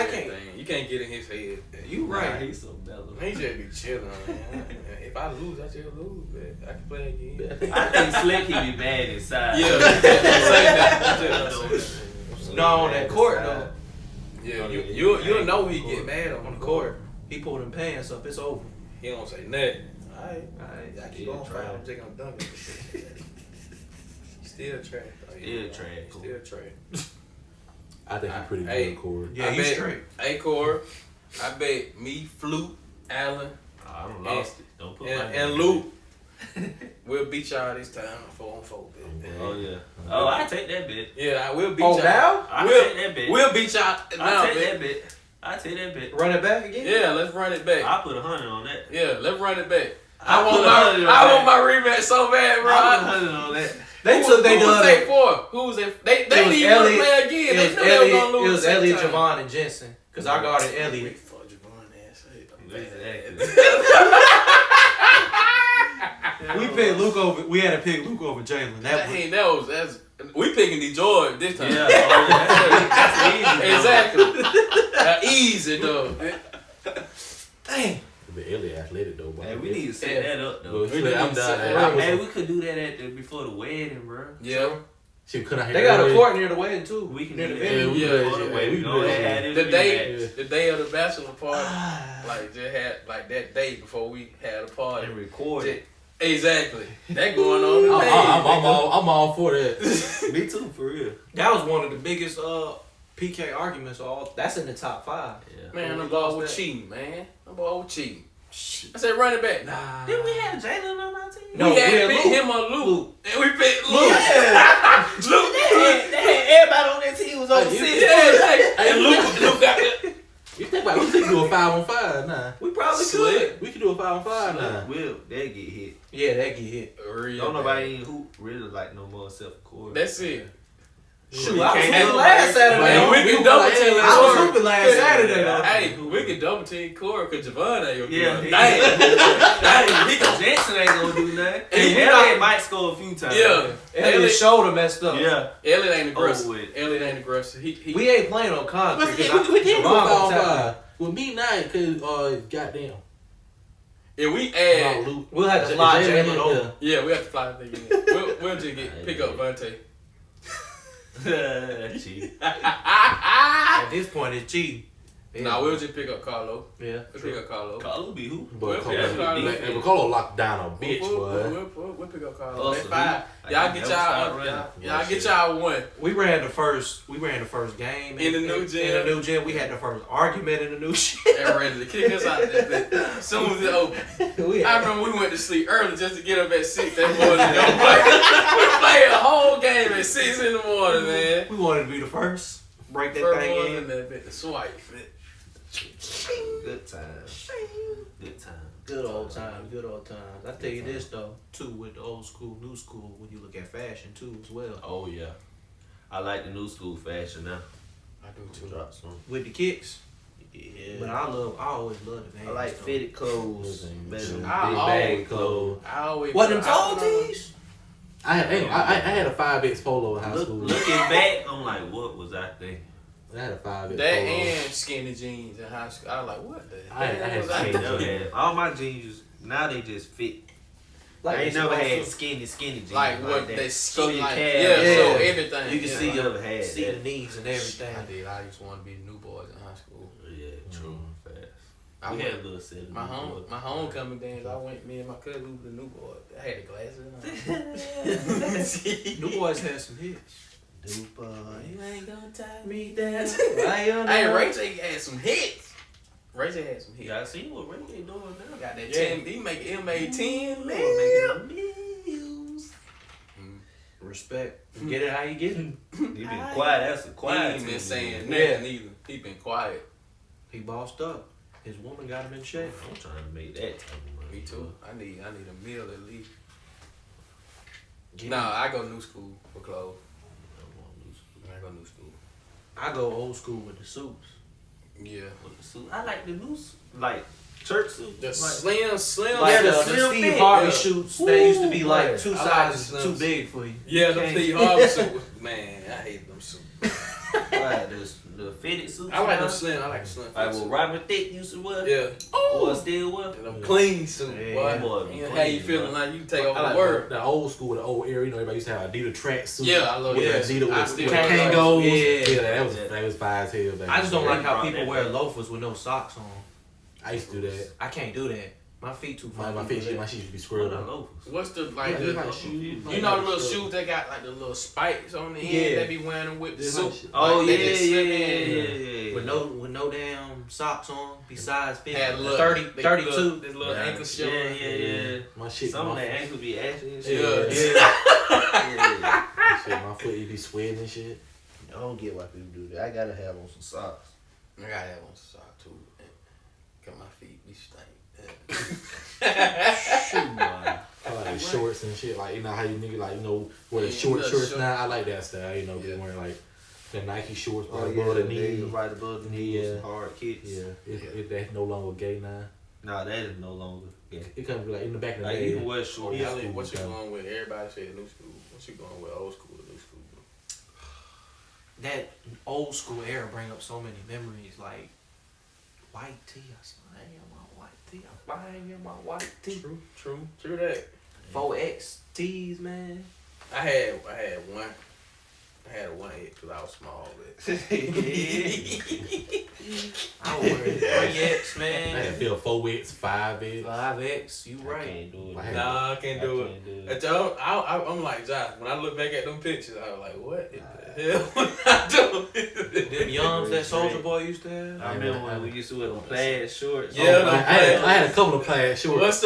You can't get in his head. You right. He's so mellow. He just be chilling, man. If I lose, I just lose. Man. I can play again. I think Slick he be mad inside. Yeah, say that. No, on that court though. Yeah, you'll know he get mad On the court, he pulled them pants up. It's over. He don't say nothing. Alright, I keep on fighting. I'm just gonna dunk it. Still trash. Still trash. Still trash. I think he's pretty Hey. good, Corey. Yeah, he's straight. Hey, Corey, I bet me, Flute, Allen, I don't lost it. Don't put my and Luke we'll beat y'all this time 4-on-4. Bet. Oh yeah. Oh, I take that bet. Yeah, I will beat Oh, y'all. now? I We'll- take that bet. We'll beat y'all now, I take bet. that bet. I take that bet. Run it back again? Yeah, let's run it back. I put 100 on that. Yeah, let's run it back. I put 100 on I want that. my rematch so bad, bro. I put 100 on that. They took they who was done. they for? Who was they? They It didn't was even want to Elliot. play again. They It was knew they were Elliot. gonna lose. It was the second Elliot, time. Javon, and Jensen. Cause I guarded Elliot. Fuck Javon ass. We picked Luke over. We had to pick Luke over Jalen. That was That's we picking DeGeorge this time. Yeah, that's easy. Exactly. Easy though. dang. But Elliot athletic though, boy. Hey, we need to set that up though. But shit, I'm set that done. up. Hey, we could do that before the wedding, bro. Yeah. She couldn't. They got a court near the wedding too. We can near do the that. venue. we Yeah, could- Before the yeah, wedding. we Go could- ahead, have The this day, rematch. the day of the bachelor party, like just had like that day before we had a party. And record it. Exactly. That going on. I'm all for that. Me too, for real. That was one of the biggest PK arguments. All that's in the top 5. Yeah. Man, We I'm ball lost with that. cheating, man. I'm ball with cheating. I said run it back. Nah. Did we have Jalen on our team? No, we had we had picked Luke. him or Luke. And we picked Luke. Luke, everybody on that team was over you- 6. Yeah, and Luke got the You think about it, we could do a 5-on-5 nah. We probably Slick. We could do a 5-on-5 nah. Will, they get hit. Yeah, that get hit. real Don't bad. nobody who really like no more self court. That's it. Shoot, You I was can't hooping have last Saturday. Man, Man, we you can double like, team. I was Corey. hooping last Saturday though. Hey, we can double team Corey because Javon ain't gonna do Yeah, nothing. Dang, Nico Jensen ain't gonna do nothing. He And not- Elliot might score a few times. Yeah. Elliot's shoulder messed up. Yeah. Elliot ain't aggressive. Over with. Elliot ain't aggressive. He We ain't playing on But concrete. yeah, 'cause we can do a Javon gonna tap 5-on-5. With me night, cause goddamn. if we add, Luke. We'll have to fly Jalen over. yeah, we have to fly the thing in. We'll just pick up Vontae. Cheat. At this point, it's cheating. Nah, we'll just pick up Carlo. Yeah. We'll pick up Carlo. Carlo be who? But We'll pick up Carlo. and Bacolo locked down a bitch, boy. We'll pick up Carlo. Oh, That's so five. he- Y'all I get never started y'all. running. Y'all get y'all one. We ran the first game In the new gym. In the new gym, we had the first argument in the new gym. And ready to kick us out. As soon as it opened. we, I had, remember we went to sleep early just to get up at 6 that morning and go play. We played a whole game at 6 in the morning, man. we wanted to be the first. Break that First thing one in. in that bit, the swipe. Good time. Good time. Good old times, good old times. I tell you this though, too, with the old school, new school, when you look at fashion too as well. Oh yeah. I like the new school fashion now. I do too. Drop some. With the kicks. Yeah. But I always love the names. I like though. fitted clothes better than big I bag always- clothes. I always What, them I tall don't know. tees? I had a 5X polo in high school. Looking back, I'm like, what was I thinking? I had a 5X That polo. and skinny jeans in high school. I was like, what the I had hell was I I ain't skinny never thinking? had. All my jeans, now they just fit. I ain't never had skinny jeans. Like what that. they So skinny your like, calves. yeah, Yeah. so everything. You can yeah. see your had See that. the knees and everything. I did. I used to want to be the new boys in high school. Yeah, true. Fast. I We went- had a little set. My homecoming dance, I went, me and my cousin, we were the new boys. I had the glasses on. New boys had some hits. New boy. You ain't gonna tie me down. Right Hey, Ray J had some hits. Ray J had some hits. Yeah, I see what Ray J doing now. Got that Yeah. 10, he made 10 Man, million. making millions. Respect. Get it how you get it. He been quiet. That's a He quiet. ain't been team. saying Yeah. nothing either. He been quiet. He bossed up. His woman got him in shape. I'm trying to make that type of money. Me too. I need a meal at least. Give Nah, me- I go new school for clothes. I go new school. I go old school with the suits. Yeah. With the suit. I like the new like church suit. The Like, slim. Like the slim Steve fit, Harvey yeah. suits that used to be Woo, like right. two I like the sizes slim too suit. big for you. Yeah, the Can't- Steve Harvey suit. Man, I hate them suits. I like the fitted suits. I like now. them slim. I like the slim. Like fit what Robert Thicke used to wear. Yeah. Or still wear. And them clean suit, Yeah, boy. boy, You know clean, how you feeling boy. like you take I over like the world. the old school, the old era. You know, everybody used to have Adidas track suits. Yeah, I love with that. Adidas I with still Kangos. love those. Yeah, Yeah. that was fire as hell. Back I just don't then. like how Brought people that wear back. loafers with no socks on. I used to do that. I can't do that. My feet too My funky. feet, my shit used to be What squirrely. are loafers? What's the like Yeah, the they like shoes. you know the little shoes that got like the little spikes on the end? Yeah. They be wearing them with the They suit. like shit. Oh Like, yeah, they just yeah, slip yeah, in. yeah. with no damn socks on besides 50, Had a little 30, they- 32. This little ankle Yeah, showing. yeah. My shit, Some of my, that ankle be ashy and Yeah. shit. Yeah. shit, my foot it be sweating and shit. I don't get why people do that. I gotta have on some socks. I gotta have on sock too. Cause my feet be stank. Shoot, man. I like the shorts and shit. Like, you know how you nigga like, you know, wear the Yeah, short the shorts short- now. I like that style. You know, be Yeah. wearing like the Nike shorts Oh right yeah, above the they knee. right above the knee with Yeah. some hard kicks. Yeah, Yeah. that's no longer gay now. Nah, that is no longer. Yeah. It comes like in the back of the Like day. you can wear shorts. Yeah. What you school, going with? Everybody said new school. What you going with? Old school or new school? That old school era bring up so many memories, like white tee. I slide in my white tee. I'm buying in my white tee. True that. 4X tees, man. I had one. I had one hit because I was small, but I wear 3X, I man. had Bill 4X, 5X. 5X. You I right. can't do it. I had- nah, I can't do it. can't do I it. told- I'm like Josh. When I look back at them pictures, I was like, "What in the hell was I doing?" Them yums that Soldier Boy used to have. I remember when we used to wear them plaid shorts. Yeah, Oh, the I had a couple of plaid shorts.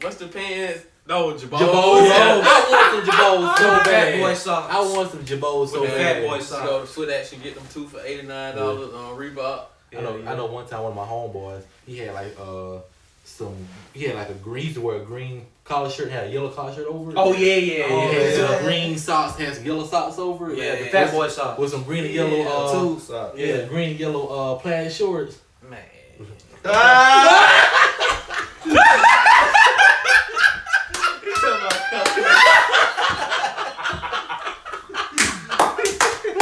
What's the pants? No, Jabos. Jabos. Yeah. I want some Jabos so Fat bad. boy socks. I want some Jabos so With the Fat bad. Boy Used to go to Foot Action, get them two for $89 on Reebok. I know one time one of my homeboys, he had like he had like a green, he used to wear a green collar shirt, had a yellow collar shirt over it. Oh yeah, yeah, He yeah. had yeah. some green socks, had some yellow socks over it. Yeah, like, yeah. the Fat Boy socks. with some green and yellow Two socks. green and yellow plaid shorts. Man.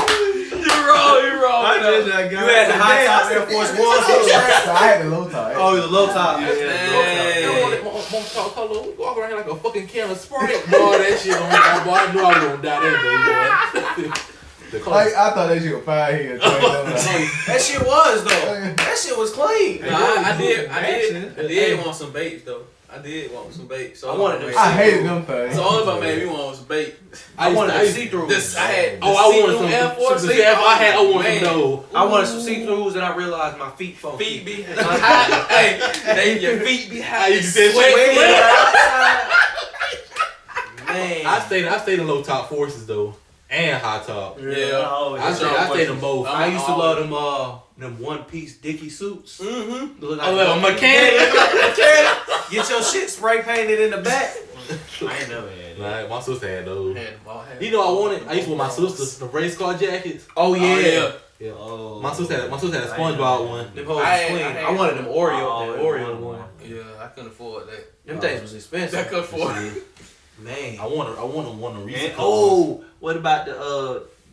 You're wrong. You had the high top Air Force Ones on the strap. I had the low tie. Oh, the low top. Yeah, Hey. We walk around like a fucking can of Sprite. Boy, that shit on my boy. I knew I was gonna die that day, boy. The color- I thought that shit was fire here. That shit was though. That shit was clean. I did want some baits though. I did want some baits. So I wanted them. I hated them things. So all of my made me want some bait. I wanted I some used- see-throughs. This I had. Oh, I wanted some Air Force. some I wanted Man. some those. I wanted some see-throughs and I realized my feet funky. Feet be high. Hey, your feet be high. You said Sweat. Man. I stayed in low top forces though, and high top. Yeah. I stayed in both. I used to love them one-piece Dickie suits. Mm-hmm. Look A little mechanic. Get your shit spray painted in the back. I ain't never had that. Like, my sister had those. Had them all, had You them know, I all. wanted. I used to wear my sister's the race car jackets. Oh yeah. yeah. Yeah. Oh. My sister had a SpongeBob one. Them hoes was I had- clean. I had- I wanted them Oreo. Oh, That yeah, Oreo one. one. Yeah, I couldn't afford that. Them things was expensive. I couldn't afford it. Man. I wanted one of Reese's. And, oh, what about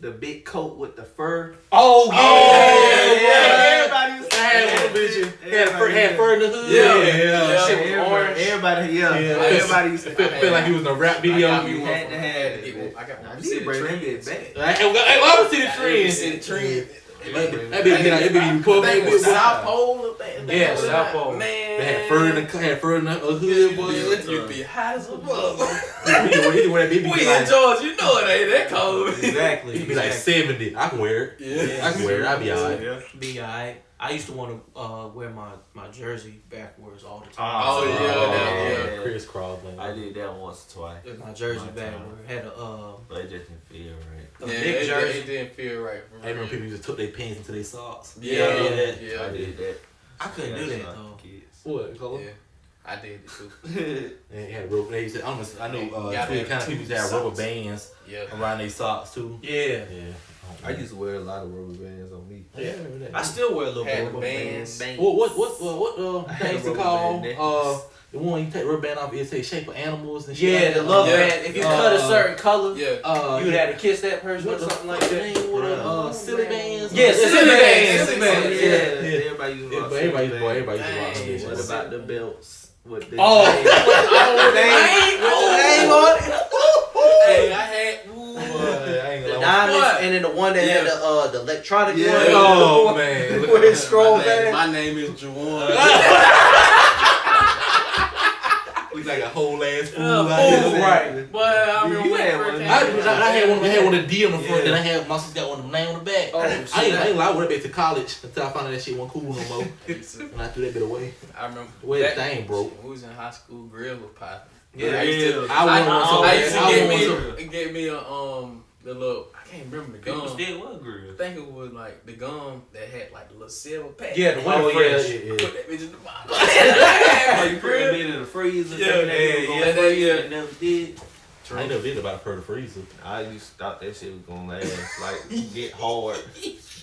the big coat with the fur? Oh yeah. Everybody used to I had one bitch. Had fur in the hood. Yeah. Shit was orange. Everybody, Yeah. everybody used to. Feel like he was in a rap video. I got me You one had from- to have it, get man. one- I got Nah, one. you need to bring it back. Hey, why was see the trend? See the trend. That bitch be pulled They back. was South Pole. Yeah, South Pole. Man. They had fur in the hood, boy. You be high as a bug. He wear that We baby. in Georgia, you know it ain't that cold. Exactly. He be like 70. I can wear it. Yeah. I can wear it. I'll be alright. Be alright. I used to want to wear my jersey backwards all the time. Oh, yeah. Crisscross. Man. I did that once or twice. My jersey My backwards had a But it just didn't feel right. a Yeah, big jersey. it didn't feel right. I remember people just took their pants into their socks. Yeah. I did that. I couldn't do that Shout out though. to kids. What color? Yeah, I did it too. And it had rubber. They used to, I know Gotta tweed have kind of people used to have rubber bands Yeah. around their socks too. Yeah. Yeah. I used to wear a lot of rubber bands on me. Yeah, I remember that. I still wear a little Had bit. the bands. What they used to rubber call band the one you take rubber band off, it take shape of animals and shit. Yeah, like the that. love Yeah. band. If you cut a certain color, Yeah. you would have to kiss that person or what the something like fuck that. name? What silly bands? Yeah, silly bands. Silly Silly bands. bands. Yeah. Everybody used to rock Everybody used to silly rock Dang. them bitches. bands. What about the belts? With the Oh, Name on it. Hey, I had. Boy, I ain't The gonna lie. diamonds, What? and then the one that had the electronic Yeah. one. Oh man. Where it scroll back. My name is Juwan. Look like a whole ass fool. Oh, like this. right. Boy, I remember You when had it first one. came I out. had one of the D on the front, Yeah. then I had my sister got one of the name on the back. Oh, I ain't lie, I went back to college until I found out that shit wasn't cool no more. And I threw that bit away. I remember. Where the that- thing broke. We was in high school, grill was popping. Yeah, I used to. I want one so I used to bad. I get want me, get me a the little. I can't remember the People gum. still was grill. I think it was like the gum that had like the little silver pack. Yeah, the winter Oh, yeah, fresh. yeah, Put yeah. that bitch in the bottle. Oh, you put that bit in the freezer. Yeah, thinking that yeah, it was gonna yeah, freeze, yeah. it never did. I ain't never did about a per the freezer. I used to thought that shit was gonna last, like get hard.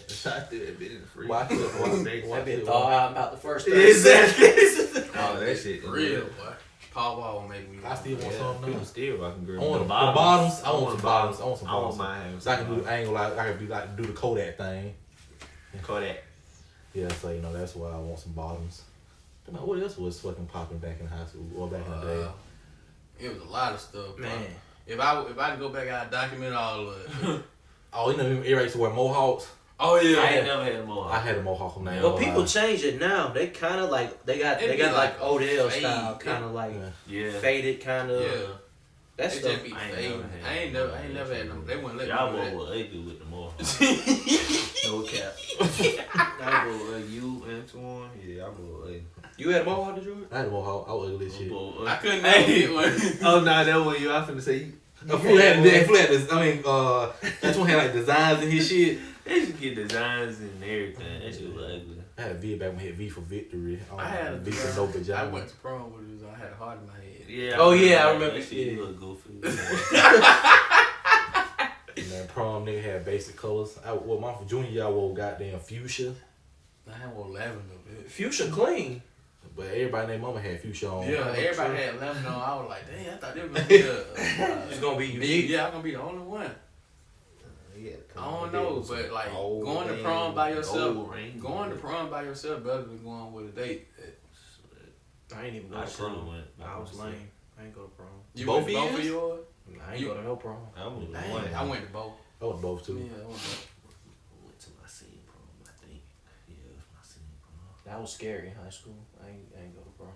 So I threw that bit in the freezer. Why could That bit thaw out about the first 30 Exactly. seconds. Oh, that shit Real boy. Paul Wall made me. I still want Yeah, some now. people still rocking grill. I want The the bottoms. I want some bottoms. I want some I want bottoms. mine having So I can some do. I ain't gonna lie. I can be like do the Kodak thing. Kodak. Yeah, so you know that's why I want some bottoms. But now, what else was fucking popping back in high school or back in the day? It was a lot of stuff, Man. man. If I could go back, I'd document all of it. Oh, you know, everybody used to wear mohawks. Oh yeah. I ain't never had them all. I had a mohawk now. But people change it now. They kind of like they got It be like like Odell fade. style, kind of like Yeah. faded, kind of. Yeah. That It stuff. just be I ain't fading. never had I ain't never had them. They wouldn't let Y'all me boy do that. were ugly with the more. No cap. Y'all boy you Antoine. Yeah, y'all boy ugly. You had a mohawk, DeGeorge? I had a mohawk. I was ugly as shit. I couldn't never get one. Oh no, that one you. I finna say you. A fool had this. I mean, that's one had like designs in his shit. They should get designs and everything. That shit was ugly. I had a V back when we had V for victory. I had a V for no I vagina. went to prom with it. I had a heart in my head. Yeah. Oh, yeah, I remember. That shit Yeah. look goofy. Man, prom nigga had basic colors. My junior year I wore goddamn fuchsia, I had one lavender. Bitch. Fuchsia clean. but everybody and their mama had fuchsia on. Yeah, everybody had lavender on. I was like, dang, I thought they were gonna be It's gonna be unique. Yeah, I'm gonna be the only one. I don't know, but like going to prom by yourself, going to prom by yourself better than going with a date. I ain't even go I to should've prom. went. I was lame. I ain't go to prom. You Both went to both years? of yours? I ain't go to no prom. I was Dang, one. I went to both. I went both too. Yeah, I went to both. Went to my senior prom, I think. Yeah, it was my senior prom. That was scary in high school. I ain't go to prom.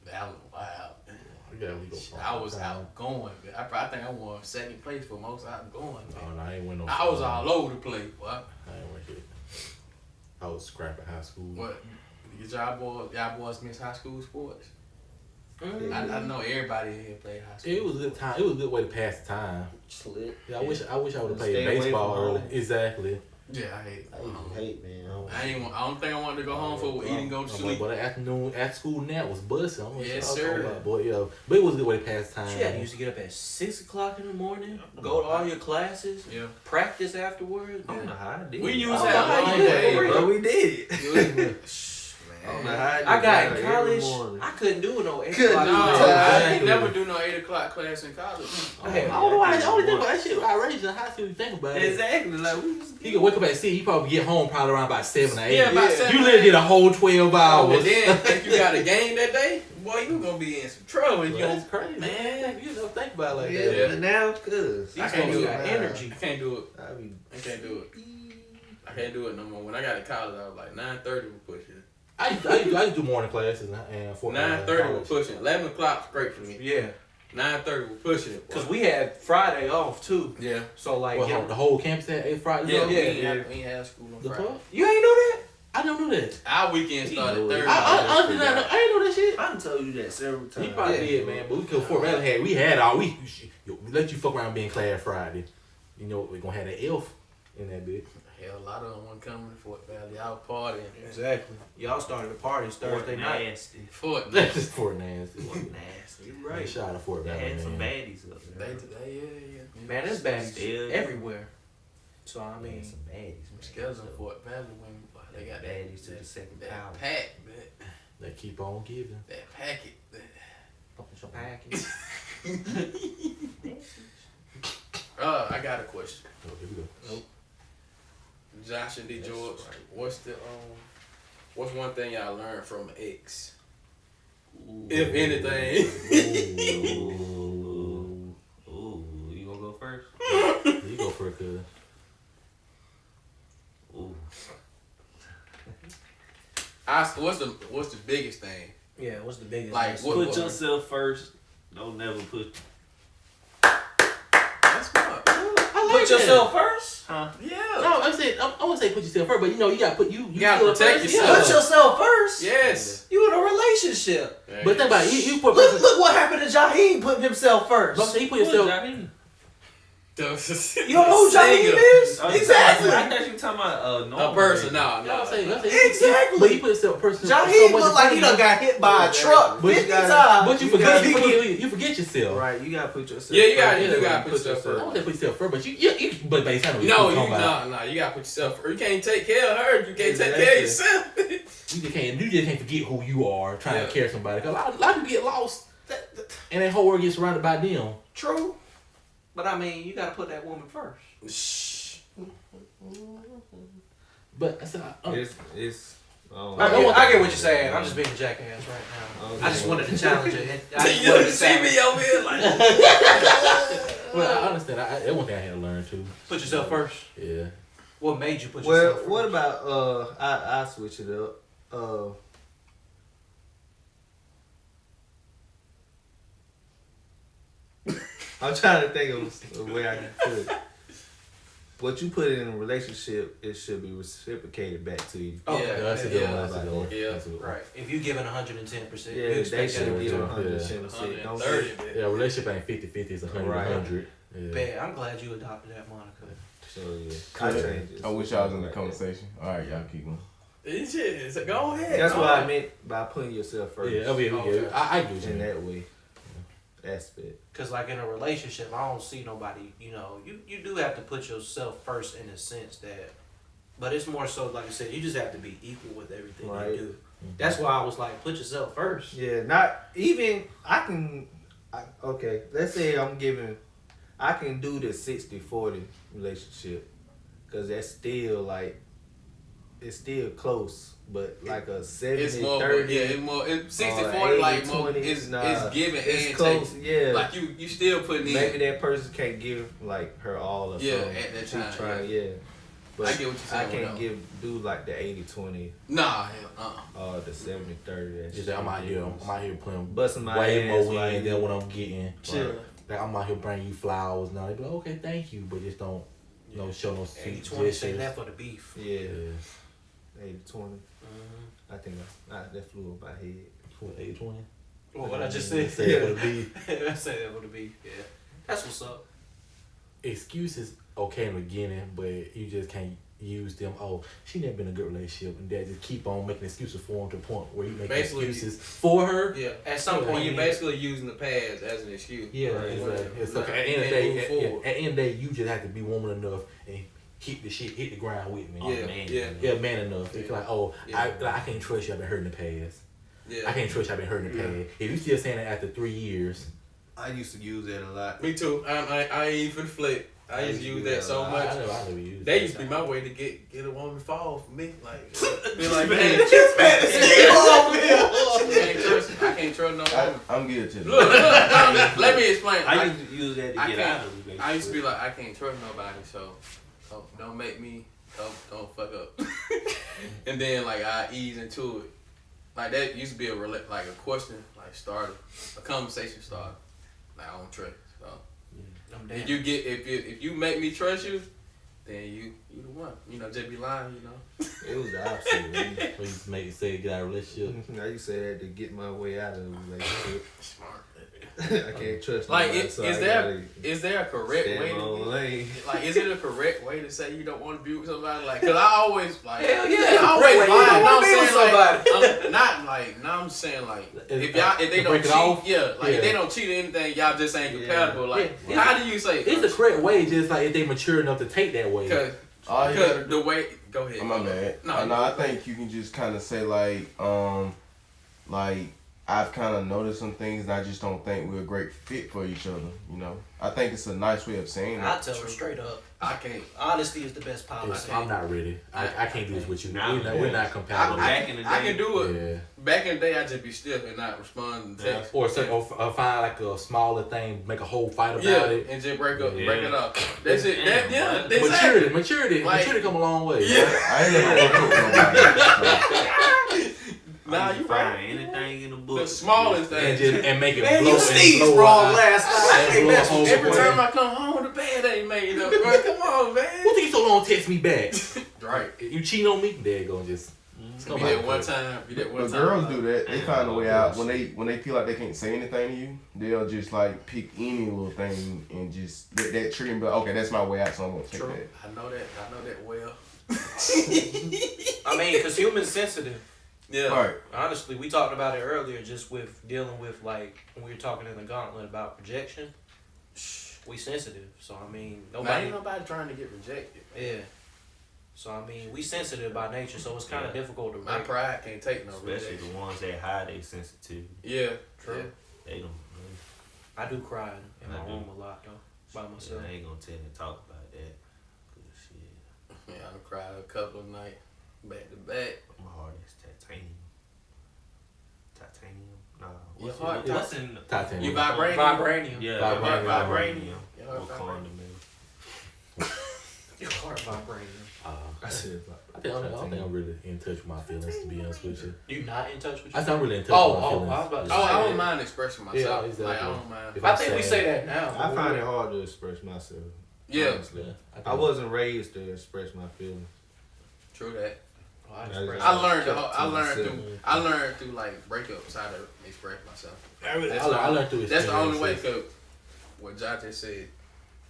That was wild. I gotta leave those I was outgoing. I think I won second place for most outgoing. Oh, Man. no, I ain't win no. I was all over the place. What? I ain't win shit. I was scrapping high school. What? Did y'all boys miss high school sports? Mm. I know everybody here played high school. It was a good time. It was a good way to pass the time. Slit. Yeah, I wish I would have played Stay away baseball from early. home. Exactly. Yeah, I hate. I used to hate, man. I don't think I wanted to go home for eating, go to sleep. But the afternoon at school nap was busting. Yes, sir. Boy, yeah. But it was a good way to pass time. Shit, I used to get up at 6 o'clock in the morning, go to all your classes, Yeah. practice afterwards. I don't know how I did. We it. used I to don't know how have you long did it, days, for real. But we did. Man. I don't know how I did I got that in every college, morning. I couldn't do no 8 Couldn't o'clock. No, do class. that. I ain't never do no 8 o'clock class in college. I had- I don't know why. I only think about that shit outrageous in high school. You think about it. Exactly. Like we was. He could wake up at 6. He probably get home probably around about 7 or 8. Yeah, about 7 You or literally 8. did a whole 12 Oh, hours. but then if you got a game that day, boy, you gonna be in some trouble. You That's gonna, crazy, man. You don't think about it like Yeah, that. Yeah. but now, cuz. I These can't folks do got it. energy. I can't do it. I be. I can't do it. I can't do it no more. When I got to college, I was like 9:30 we pushing. I used to do morning classes and for 9:30 we college. pushing. 11 o'clock's great for me. Yeah, 9:30 we pushing it. because we had Friday off too. Yeah. So like, Well, the whole campus had 8 Fridays. Yeah, off? we ain't have school on The Friday. fuck? you ain't know that? I don't know that. Our weekend He started know it. Thursday. I did not know. I didn't know that shit. I done told you that several times. You probably did, man. But we could Fort Valley we had all we let you fuck around being class Friday. You know we're gonna have that elf in that bitch. Hell, a lot of them weren't coming to Fort Valley. I was partying. Exactly. Y'all started the parties Thursday night. Nasty. Fort That's just Fort nasty. Nasty. You Right. right. Shout out to Fort They Valley, had some man. baddies up They there. today, yeah. Man, there's baddies Still, everywhere. So I Man, mean, some baddies, man. Scares in Fort Valley when they got baddies to the second that power. pack, They keep on giving. that packet. fucking some package. I got a question. Oh, here we go. Josh and DeGeorge, what's one thing y'all learned from an ex? If anything. Ooh, you gonna go first? You go for it, cuz. Ooh. What's the biggest thing? Yeah, what's the biggest? Like, lesson? what- Put yourself first. Don't never put. That's smart. I like Put yourself first. Huh? Yeah. No, I'm saying I want to say put yourself first, but you know you got to put you gotta still a protect person. yourself. Put yourself first. Yes. You in a relationship. But think about it, you put Look what happened to Jaheim putting himself first. I'm saying you put yourself. You don't know who Jaheim is? Exactly. I thought you were talking about A person, no. I'm saying, Exactly. But you put yourself person. Jaheim look like he done got hit by a truck But you 50 gotta- times. But you forget yourself. Right, you gotta put yourself. Yeah, you gotta- first. you gotta put I yourself first. want to put yourself first, but you but based on what No, you're talking about, you gotta put yourself first. You can't take care of her. You can't take care of yourself. you just can't forget who you are trying Yeah. to carry somebody. Cause a lot of people get lost, and that whole world gets surrounded by them. True. But I mean, you gotta put that woman first. Shh. But I said, It's. Oh, I get what you're saying. I'm just being a jackass right now. I just wanted to challenge it. I just wanted to see challenge me over here like. well, I understand. That one thing I had to learn too. Put yourself first. Yeah. What made you put Well, yourself first? what about I switch it up. I'm trying to think of a way I can put it. What you put in a relationship, it should be reciprocated back to you. Okay. Yeah, that's a good yeah, one. That's a good one. yeah. That's a good one. Right. If you giving 110%, Yeah, you they expect should that give to 110%. Don't 130. get- Yeah, relationship ain't 50-50. It's 100 Right. 100. Yeah. Bad. I'm glad you adopted that, Monica. So yeah, I changed it. I wish I was in the conversation. All right, y'all keep going. Shit, go ahead. That's go what I ahead. meant by putting yourself first. Yeah, we get. I do. in that way. Aspect. Because, like, in a relationship, I don't see nobody, you know, you do have to put yourself first in the sense that, but it's more so, like I said, you just have to be equal with everything Right. you do. That's why I was like, put yourself first. Yeah, not even okay, let's say I can do the 60-40 relationship because that's still like, it's still close, but like a 70-30. It's more, it's more. 60-40, like more. 80-20, It's nah, giving it's and close, taking. yeah. Like you still putting in. Maybe that person can't give like her all or Yeah, something. at that She time, trying, yeah. But I get what you're saying, I can't though. do like the 80-20 Nah, hell, or the 70-30. Just that I'm out here playing busting my way ass more while in you than what I'm getting. chill. Like I'm out here bringing you flowers now. They be like, okay, thank you, but just don't, show no sweet 80-20 say gestures. that for the beef. Yeah, Yeah. 80-20. I think that flew over my head. For 80-20. What I just said. Say it would be. I say that for the beef. Yeah. That's what's up. Excuses okay in the beginning, but you just can't use them. Oh, she never been in a good relationship, and that just keep on making excuses for him to the point where you make Basically, excuses for her. yeah. At some When point, you're you basically using the past as an excuse. Yeah, Right. exactly. It's Like, okay. At the end of the and day, move forward. at the end of the day, you just have to be woman enough and hit the ground with me. Yeah, man. yeah. Yeah, man enough. It's Yeah. like, oh, Yeah. I can't trust you. I've been hurt in the past. Yeah. I can't trust you. I've been hurt in the past. If you still saying that after 3 years, I used to use that a lot. Me too. I ain't even flip. I used to use that so I much. never used That it. used to be my way to get a woman to fall for me. Like, be like, I can't trust no woman. I'm good to Look, let me explain. I used to use that to I get can't- out of it. I used to be like, I can't trust nobody, so don't make me, don't fuck up. And then like I ease into it. Like that used to be like a question, like starter, a conversation starter. Like I don't trust. So I'm if damn. you get if you make me trust you, then you the one. You know, just be lying. You know. It was the opposite. Man. So you just make you say get out of a relationship. I used to say that to get my way out of a relationship. Smart. I can't trust Like, nobody, is so I there gotta is there a correct stay way in my own to lane. like? Is it a correct way to say you don't want to be with somebody? Like, cause I always like. Hell yeah, I it's a always correct way. lie. You don't No, I'm wanna be with saying like, somebody. I'm not like. No, I'm saying like, if To they don't break it cheat, off? yeah, like Yeah. if they don't cheat or anything, y'all just ain't compatible. Like, Yeah. how do you say? It's the correct way, just like if they mature enough to take that way. All you gotta Cause the way. Go ahead. Oh, my bad. No, I think you can just kind of say like I've kind of noticed some things and I just don't think we're a great fit for each other. You know, I think it's a nice way of saying I it. tell her straight up. I can't. Honesty is the best policy. I'm not ready. I can't do this with you. Nah, We're not compatible. Back in the day, I can do it. Yeah. Back in the day, I just be stiff and not respond to text. Or find like a smaller thing, make a whole fight about Yeah, it. and just break up, Yeah. break it up. That's it. That, yeah, Maturity Like- come a long way. Yeah. I ain't never broke up with nobody. Nah, I you can right. find anything in the book. The smallest And thing. make it Man, blow you and sneezed blow wrong out. last night. I And can't blow a mess hole with you. Every away. time I come home, the bed ain't made up. Bro, come on, man. Who think you so long to text me back? Right. You cheating on me? There you go. Just Be that one time. Be that one But time. girls do that. They find a way out when they feel like they can't say anything to you. They'll just like pick any little thing and just let that trigger and be like, okay, that's my way out, so I'm gonna take True. that. I know that well. I mean, because humans sensitive. Yeah. Right. Honestly, we talked about it earlier, just with dealing with like when we were talking in the gauntlet about projection. We sensitive, so I mean, Ain't nobody trying to get rejected. Yeah. So I mean, we sensitive by nature, so it's kind of difficult to My break. pride can't take no Especially rejection. the ones that hide their sensitivity. Yeah. True. Yeah. They don't. I do cry in I my do. room a lot though, by myself. I ain't gonna tell you to talk about that. 'Cause shit, Yeah, I cried a couple of nights back to back. my heart is titanium. Titanium? Nah. Your heart What's in Titanium. You vibranium? Vibranium. Yeah, Vibranium. Vibranium. Your heart What vibranium. condom? Your heart vibrating. I said, I don't think I'm really in touch with my feelings, to be honest with you. You not in touch with I you? think I'm really in touch Oh, with my oh, feelings. I was about to Oh, say- I don't mind expressing myself. Yeah, exactly. Like, I don't mind. If I I'm think we sad- say that now. I find it hard to express myself. Yeah. Honestly. Yeah, I wasn't raised to express my feelings. True that. Oh, I I express just- I learned. kept to myself. I learned through like breakups how to express myself. I learned through That's the only way. experiences. Cause what Josh just said.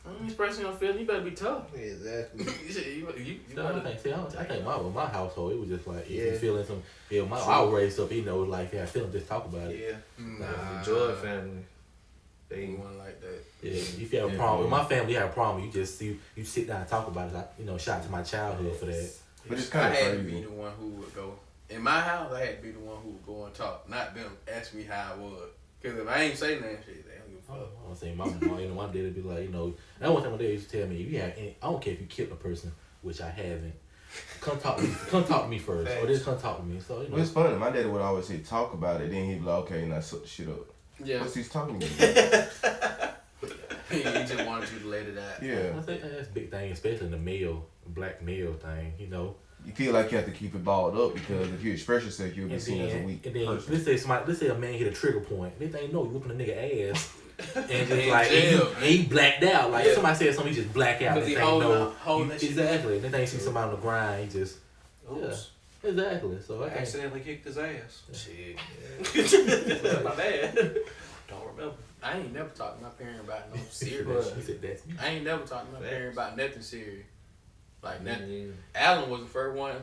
I'm expressing your feelings. You better be tough. Exactly. you No, I think, I think my household, it was just like, if Yeah. you feeling some, I was raised up, like, yeah, feeling, just talk about it. Yeah. The Joy family. They One like that. Yeah, if you have a problem, with my family, you have a problem, you sit down and talk about it. Shout out to my childhood for that. But it's I kind of had to be crazy. the one who would go. In my house, I had to be the one who would go and talk, not them ask me how I was. Cause if I ain't say nothing, shit, they don't give a fuck. I'm saying my mom, my dad would be like, that one time my dad used to tell me, if you have any, I don't care if you killed a person, which I haven't. Come talk to me first, or just come talk to me. So But it's funny. My daddy would always say, talk about it. Then he'd be like, okay, now shut the shit up. Yeah. What's he talking to me about? He just wanted you to let it out. Yeah. I think that's a big thing, especially in the black male thing. You feel like you have to keep it balled up because if you express yourself, you'll be And seen as a then, weak and then person. let's say a man hit a trigger point. They think no, you whooping a nigga ass, and just In like jail, and he blacked out. Like Yeah. somebody said something, he just black out. Because They he think holding no, that shit. exactly. And then they see somebody on the grind, he just Oops. exactly. So I I think accidentally kicked his ass. Shit. My bad. Don't remember. I ain't never talked to my parent about no serious he shit. said that's me. I ain't never talked to my Facts. parent about nothing serious. Like nothing. Yeah. Alan was the first one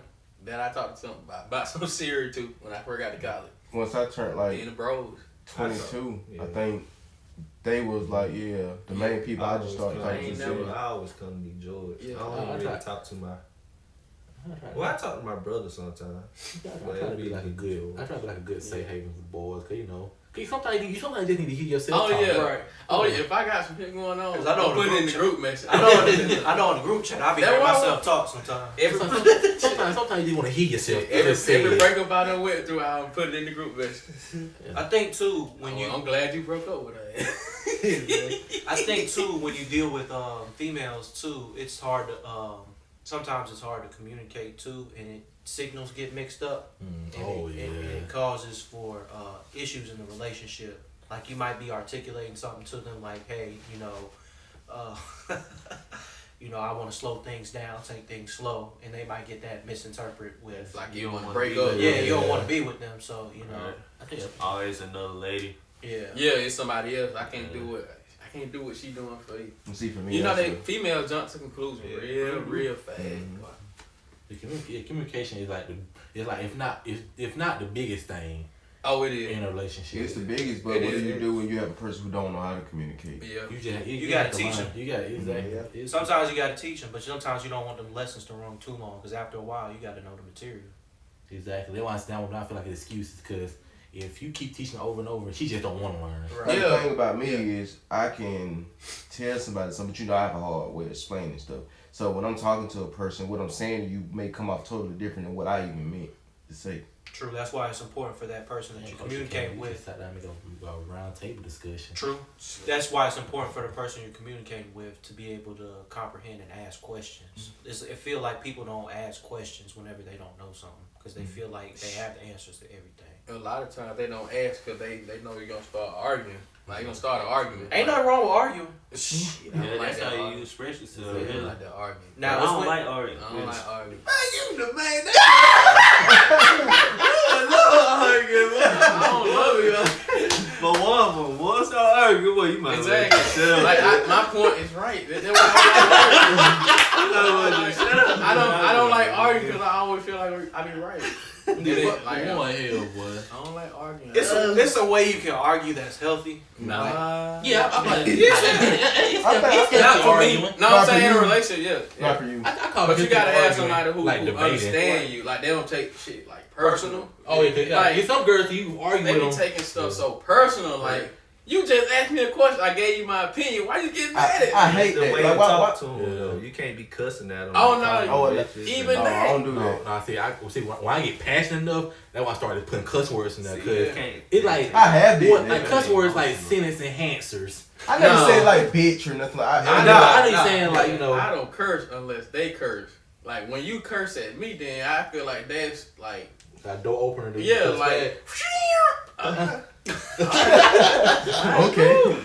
that I talked to something about some serious too when I first got to college. Once I turned Me like and the bros. 22, Yeah. I think they was like, the main people I just started I talking ain't to. never- said, I always come to George. Yeah. I don't I really try- talk to my. Well, I talk to my brother sometimes. I try to be like a good. I try to be like a good safe haven for boys, cause cause sometimes you just need to hear yourself. Oh talk. yeah. Right. Oh yeah. If I got some shit going on, 'Cause I know I'll put the it in the group group message. I know in the group chat, I be That hearing why- myself talk sometimes. Sometimes you want to hear yourself. Every just say it. breakup I done went through, I'll put it in the group message. I think too when you I'm glad you broke up with her. I think too when you deal with females too, it's hard to sometimes it's hard to communicate too, and signals get mixed up. And it causes for issues in the relationship. Like you might be articulating something to them, like, hey, I want to slow things down, take things slow, and they might get that misinterpreted with It's like you don't want to wanna break be up. with yeah, you don't want to be with them, so Right. I think Always another lady. yeah. Yeah, it's somebody else. I can't do what she doing for you. See, for me, You know, that's they females jump to conclusions real fast. the communication is like if not the biggest thing Oh, it is. in a relationship. it's the biggest. But It what is. do you do when you have a person who don't know how to communicate? Yeah. You gotta have to teach learn. them. You got exactly. Yeah. It's- Sometimes you got to teach them, but sometimes you don't want them lessons to run too long, because after a while, you got to know the material. Exactly. They want to stand when I feel like it's excuses because if you keep teaching her over and over, she just don't want to learn. Right. The thing about me is I can tell somebody something, but I have a hard way of explaining stuff. So when I'm talking to a person, what I'm saying to you may come off totally different than what I even meant to say. True. That's why it's important for that person that you communicate with. Sat down and make a round table discussion. True. That's why it's important for the person you're communicating with to be able to comprehend and ask questions. It feel like people don't ask questions whenever they don't know something because they feel like they have the answers to everything. A lot of times they don't ask because they know you're gonna start arguing. Like you're gonna start an argument. Ain't nothing wrong with arguing. Shit, I Yeah, don't like that's that how you argument. express yourself. I don't Yeah. like that argument. Now, I it's don't when- like arguing. I don't like arguing. You the man. I don't love it. But one of them, once I argue, well, you might Exactly. Like my point is right. That's why I don't like arguing because I always feel like I be right. Like, hell, boy. I don't like arguing. It's a way you can argue that's healthy. Nah. Yeah, I'm like, think- Not for me. arguing. No, I'm Not for saying in a you. relationship, yeah. Not for you. I call But it you gotta have arguing, somebody who debating. understand you. Like they don't take shit like personal. Oh, yeah, Like, like, some girls you argue They with be them. taking stuff so personal. Like you just asked me a question. I gave you my opinion. Why you getting mad at me? I hate the that. way Like, you why- talk to them, Yeah. though. You can't be cussing at them. Oh, no. Oh, Even No, that. I don't do No, that. no, see, when I get passionate enough, that's why I started putting cuss words in there. See, Cause yeah. Can't. it's like, I have did what, that. like cuss words like sentence enhancers. I never No. said like bitch or nothing. I I know you're saying like, you know. I don't curse unless they curse. Like when you curse at me, then I feel like that's like Got door opener to yeah, cuss like okay.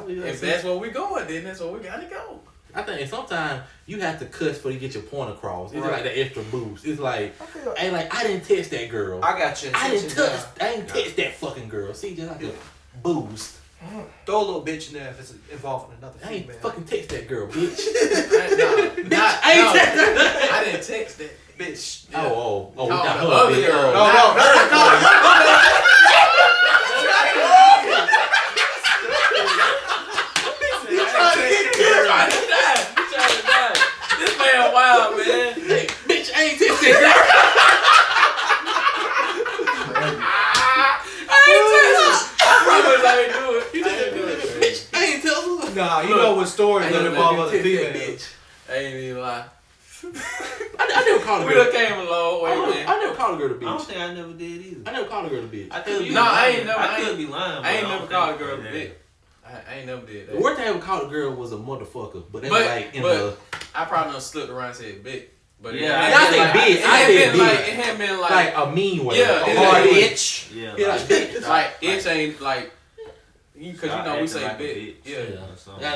if that's where we going, then that's where we gotta go. I think sometimes you have to cuss for you to get your point across. It's Right. like the extra boost. It's like, hey, like I didn't text that girl. I got you. I didn't text that fucking girl. See, just like a boost. Throw a little bitch in there if it's involving another I ain't female. fucking text that girl, bitch. I didn't text that bitch. Yeah. Oh, No, not the her, other bitch. girl. This man wild, man. Hey, bitch, I ain't text that girl. I ain't do it. You didn't do it, bitch. I ain't tell her. Nah, you know what stories that involve other females. Bitch. I ain't even lie. I never called a We girl. done came a long way, man. I never called a girl a I don't bitch. think I never did either. I never called a girl a bitch. I could be No, I lying. ain't never- I could be lying. I ain't but never don't called a think girl a I bitch. I ain't never did The that. worst thing I ever called a girl was a motherfucker, but that But- was like in but- the I probably done slipped around and said bitch. But Yeah, it I hadn't said been bitch. It I hadn't said been like bitch. it hadn't been like like a mean way. Yeah, a it hard ain't- bitch. Yeah, Yeah, like bitch. like it ain't like because you Stop know we acting say like a bitch. bitch. Yeah. or something. Yeah,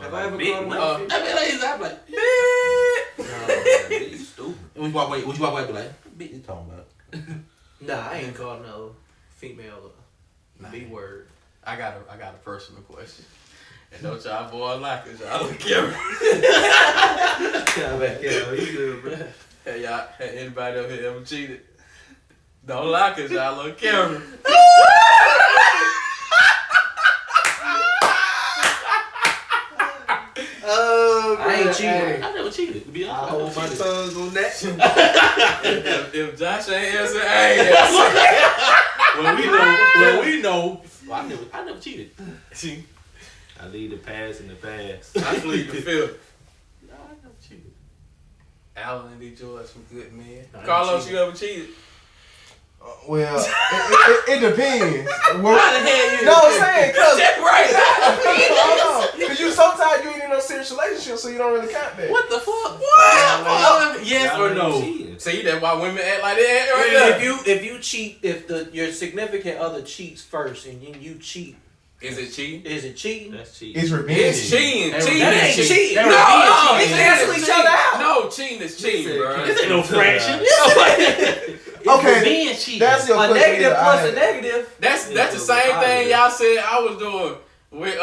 Have I ever Big called one. her? I mean, like, I'm like, Bitch. You stupid. when you walk away, be like, bitch, you talking about? Nah, I ain't called no female B word. I got a personal question. And don't y'all boy like it, y'all don't care. Yeah, you good, bro. Hey y'all, had anybody up here ever cheated? Don't lie, cause y'all on camera. I ain't cheating. I never cheated. To be I honest, hold my cheated. tongue on that. If Josh ain't answer, I ain't answer. Well, we know. Well, I never cheated. See, I leave the past in the past. I plead the fifth. No, I never cheated. Alan and DeGeorge, some good men. I ain't Carlos, cheated. you ever cheated? Well, it depends. Well, How the hell you? no, I'm saying, cause right. because you sometimes you ain't in no serious relationship, so you don't really count that. What the fuck? What? Yes Y'all or no? cheating. See, that's why women act like they act right now. If you cheat, if your significant other cheats first and then you cheat Is it cheating? Is it cheating? That's cheating. It's revenge. It's cheating. Cheating That is ain't cheating. cheating. No, No, it's they cancel each other out. No, cheating is cheating, bro. This ain't no fraction. Okay, Revenge cheating. that's your A question. negative that I plus had. a negative. That's the same thing y'all said I was doing. With,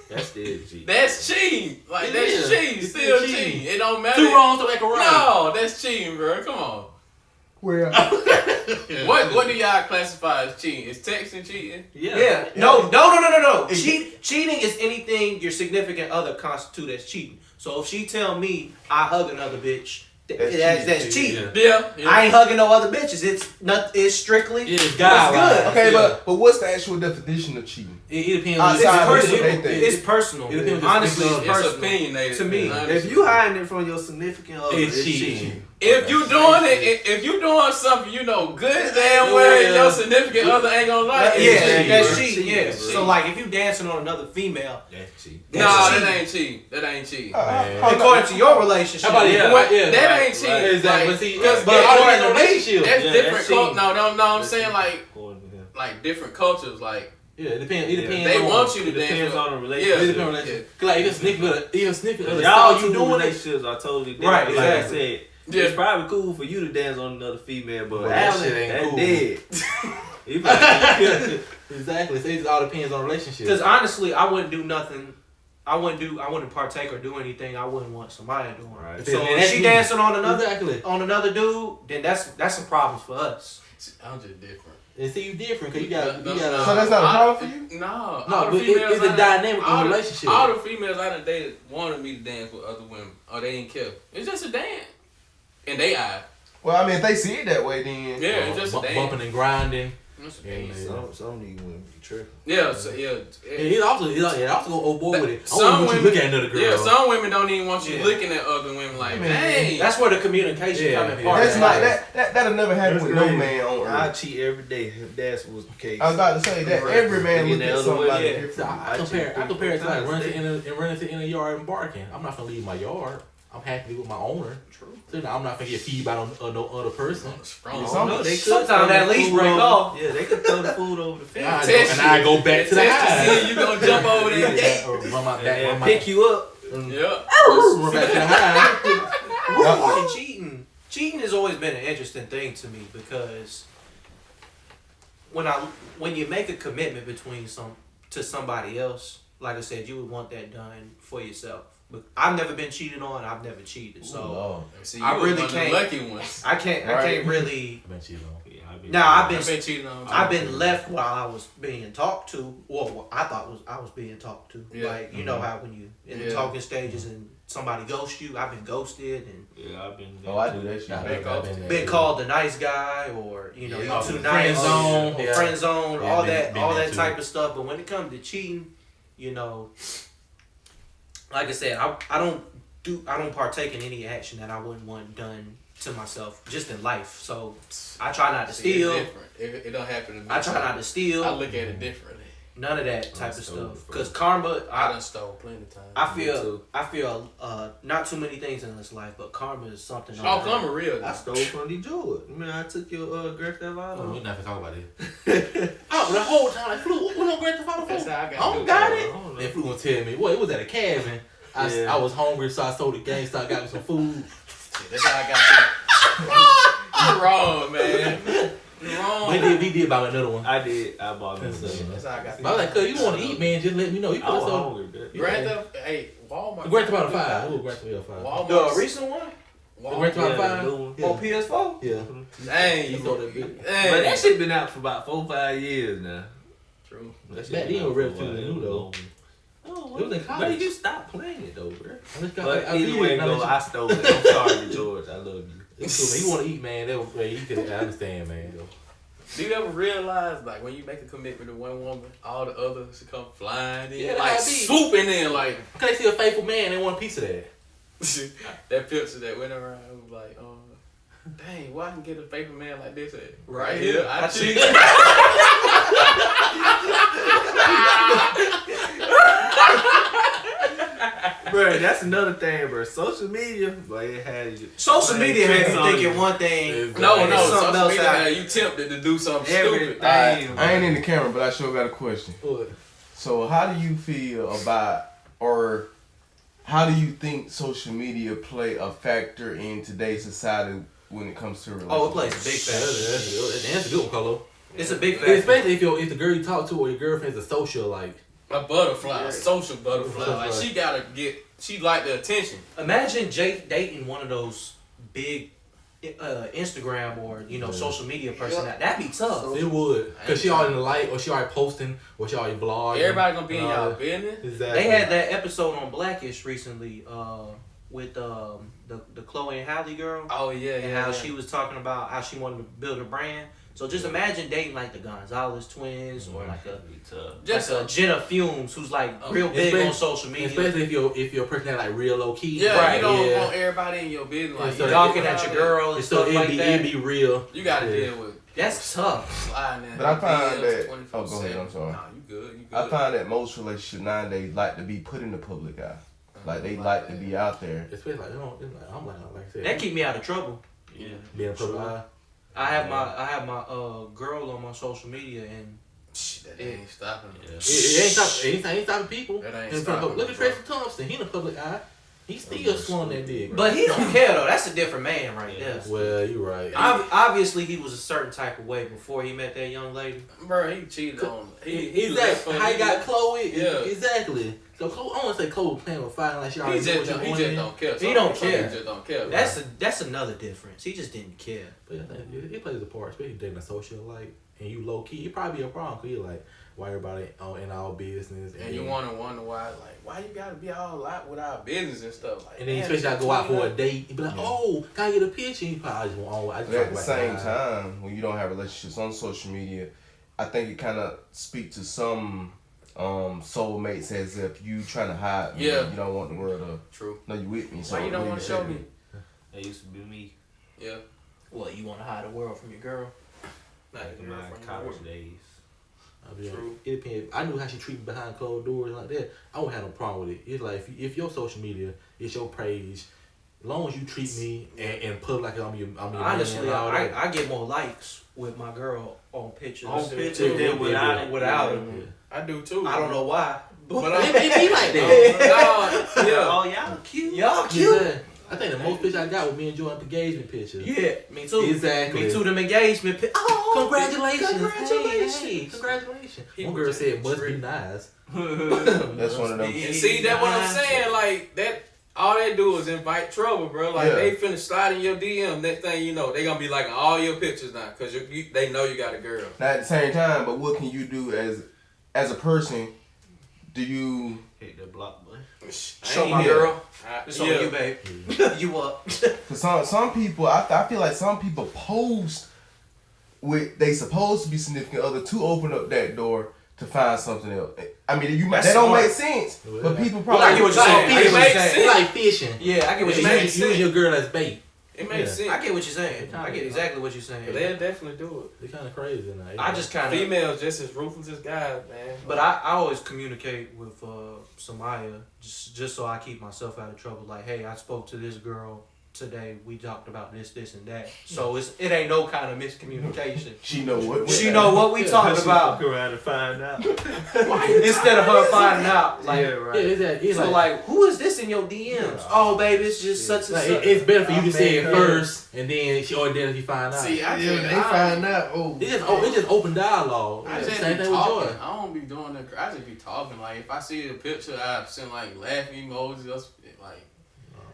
That's still cheating. that's cheating. Like It that's is. cheating. It's Still still cheating. cheating. It don't matter. Two wrongs to make a right. No, that's cheating, bro. Come on. Well, What do y'all classify as cheating? Is texting cheating? Yeah. No. Cheating is anything your significant other constitute as cheating. So if she tell me I hug another bitch, that's cheating. Yeah. I ain't hugging no other bitches. It's strictly. It's good. okay, Yeah. but what's the actual definition of cheating? It depends Ah, on It's Outside of personal. what they think. It's personal. It depends. Honestly, it's It's It's personal. opinionated. To me. If you hiding it from your significant other, It's it's cheating. cheating. If you doing it, if you doing something you know good damn well your significant other ain't gonna like it. Yeah, it's cheating, that's bro. cheating. Yeah. It's So cheating. like if you dancing on another female, That's cheating. Nah, that's that cheating. ain't cheating. That ain't cheating. according to your relationship. How about Yeah, yeah. that ain't cheating. Exactly. Like, See, because but according according to to me, relationship. that's Yeah, different. that's cheating. No, I'm saying According to him. like different cultures. Like Yeah, it depends. It depends. they on, want you to It dance. depends with- on the It relationship. depends on relationship. Cause like even sniffing other Y'all y'all you two doing it. relationships are totally different. Right, Like I exactly. said, Yeah. it's probably cool for you to dance on another female, but Well, that Alan, shit ain't that cool. dead. He probably- Exactly. So it all depends on the relationship. Because honestly, I wouldn't do nothing. I wouldn't partake or do anything I wouldn't want somebody doing. Right. So And if that's she me. dancing on another dude, then that's some problems for us. I'm just different. And see, you different because you got. So that's not a problem for you? No, No, all the but females it's a I- dynamic in all the the- relationship. All the females I done dated wanted me to dance with other women, or they didn't care. It's just a dance, and they eye. Well, I mean, if they see it that way, then Yeah, it's just a dance. bumping and grinding. It's a And, dance. Some of these women be tripping. Yeah, so yeah. It also go overboard with it. I Some don't want you women- to look at another girl. Yeah, some women don't even want you Yeah. looking at other women like, Man, hey. That's where the communication Yeah, come in yeah. part. that's not that'll never happen with no crazy. man on I earth. cheat every day if that was the case. I was about to say that every man Get look the at other somebody way, yeah. different. So I compare it to like running to in a yard and barking. I'm not gonna leave my yard. I'm happy with my owner. True. So now I'm not gonna get feed by no other person. Strong. Some- No, they could Sometimes throw that the leash food break over- off. Yeah, they could throw the food over the And I fence. go, Test and I go back to the Test to house. see if you gonna jump over there. Yeah, or run my back, And run my pick you up. Yeah. run back to the house. And cheating has always been an interesting thing to me because when you make a commitment to somebody else, like I said, you would want that done for yourself. But I've never been cheated on. I've never cheated, so See, I you really was one of the can't- lucky ones. I can't really. I've been cheated on. Yeah, I be- Now I've I've been been cheated on. I've been left while I was being talked to, or what I thought I was being talked to. Yeah. Like you know how when you in the Yeah. talking stages and somebody ghosts you, I've been ghosted and Yeah, I've been. Oh, I do that shit. I've been there. been called the nice guy, or you know Yeah. you Oh, too friend nice, zone, or yeah. friend zone, Yeah, all been that there too. type of stuff. But when it comes to cheating, you know, like I said, I don't partake in any action that I wouldn't want done to myself just in life. So I try not to See, it's steal. different. It don't happen to me. I try not to steal. I look at it differently. None of that type of stole stuff. before. Cause karma, I done stole plenty of times. I feel not too many things in this life, but karma is something. Oh, come real. I stole from DeGeorge. Man, I took your Grand Theft Oh, Auto. we're not gonna talk about it. Oh, the whole time, like, Flu, what no Grand Theft Auto That's for? how I I got don't it. got I it. don't know. Then Flu gonna tell me, well, it was at a cabin. Yeah. I was hungry, so I sold the GameStop, got me some food. That's how I got you. You're wrong, man. You're wrong. But he did buy another one. I did. I bought me That's some. That's how I got But I was like, cuz, you want to eat, man, just let me know. You I put was us on. hungry, bitch. Grand Theft, hey, Walmart. Grand Theft Auto 5. It was Grand Theft Auto 5. Walmart. The recent one The Grand Theft Auto Yeah, 5? the new one. Yeah. on PS4. Yeah. Dang, He you sold that bitch. But that shit been out for about 4-5 years now. True. That shit Back been then, out it for was a while. relatively new, though. Oh, It was in but college. you stop playing it though, bro. I just got, But I did, anyway, now go. that I stole it. I'm sorry, George. I love you. It's cool, man. You want to eat, man. That was, you could, I understand, man. Do you ever realize, like, when you make a commitment to one woman, all the others come flying in, Yeah, that like might be. swooping in, like Because they see a faithful man, they want a piece of that. that picture that went around. It was like, dang, why I can get a faithful man like this at Right here? here. I cheat. Bro, that's another thing, bro. Social media, but it has you. Social Like, media has tricks you on thinking you. one thing. No, and no, something social else media out. had you tempted to do something Everything. stupid. I ain't in the camera, but I sure got a question. What? So how do you feel about, or how do you think social media play a factor in today's society when it comes to relationships? Oh, it plays a big factor. That's a good one, Colo. It's a big factor. Especially if the girl you talk to or your girlfriend's a social, like. A butterfly, a social butterfly. Like she like the attention. Imagine Jake dating one of those big Instagram or social media person. That'd be tough. It would, cause she already in the light, or she already posting, or she already vlogging. Everybody gonna be in y'all business. Exactly. They had that episode on Blackish recently with the Chloe and Halle girl. Oh yeah, And yeah. how she was talking about how she wanted to build a brand. So just imagine dating like the Gonzalez twins or like a Jenna Fumes who's like real big on social media. Especially if you're a person that like real low key. Yeah, Right, you don't want everybody in your business like so talking at your girl and so stuff like that. it'd be real. You gotta deal with That's tough. sliding in. But I find that. 24/7. Oh, go ahead. I'm sorry. Nah, you good. I find that most relationships nowadays like to be put in the public eye. Like they like to be out there. Especially like, I'm like I said. That keep me out of trouble. Yeah. Being a public eye. I have my girl on my social media and That ain't stopping. Yeah. It ain't stopping people. That ain't And stopping look at bro. Tracy Thompson. He in the public eye. He's still swung that dick. but he don't care though. That's a different man right there. Well, you're right. Obviously, he was a certain type of way before he met that young lady. Bro, he cheated on. Exactly. How he got Chloe? Yeah. Exactly. So Chloe, I want to say Chloe was playing with fire like she already He knew just what she wanted. don't care. He don't Some care. people just don't care. That's another difference. He just didn't care. But I think it plays a part, especially dating a social like, and you low key. It probably be a problem because you're like, why everybody in our business, And you want to wonder why you gotta be all out with our business and stuff like. and then man, especially I go out for a between date, you be like, oh, can I get a picture? You probably just want. I just But at talk the about same the eye. time, when you don't have relationships on social media, I think it kind of speak to some soulmates as if you trying to hide me. Yeah. You don't want the world to True. know you with me. So Why you don't want to show me? That used to be me. Yeah. Well, you want to hide the world from your girl? Back in my college days. True. It depends. I knew how she treated me behind closed doors like that. I wouldn't have no problem with it. It's like if your social media, it's your page. As long as you treat me and put like I'm your Honestly, man and all that. I get more likes with my girl on pictures. Than without it. Without it. I do too. I don't know why. But It be like that. yeah. Oh, y'all cute. Y'all cute. Yeah. I think the most pictures I got was me enjoying engagement pictures. Yeah, me too. Exactly. Me too. Them engagement. Oh, Congratulations. Congratulations. Hey, congratulations. He One was girl just said, must be tripping. nice. That's one of them. And see, that's what I'm saying. Like that, all they do is invite trouble, bro. Like Yeah. they finna slide in your DM. Next thing you know, they gonna be liking all your pictures now, cause they know you got a girl. Now at the same time, but what can you do as a person? Do you Hit the block button. Show my Yeah. girl. It's on Yeah. you, babe. You up? Cause some people, I feel like some people post with they supposed to be significant other to open up that door to find something else. I mean, That's that don't smart. make sense, Well, but people Well, probably I get what you're saying. I get It what makes you're saying. sense. It's like fishing. Yeah, I get what It you're makes saying. You and your girl as bait. It makes Yeah. sense. I get what you're saying. I get exactly what you're saying. They'll definitely do It's kind of crazy now. I just kind of. Females just as ruthless as guys, man. But I always communicate with Samaya just so I keep myself out of trouble. Like, hey, I spoke to this girl today. We talked about this, and that. So it ain't no kind of miscommunication. she know what. She know what we talking about Fuck around and find out. instead of her finding out. Like, Yeah, Yeah, right. it's so like, who is this in your DMs? Oh, baby, it's just such and like, such. it's better for you to say it Yeah. first and then if you find out. See, I Yeah, just, they find out. Oh, It's just open dialogue. I It's the just same be thing with talking. Joy. I don't be doing that. I just be talking. Like if I see a picture, I send like laughing emojis. Like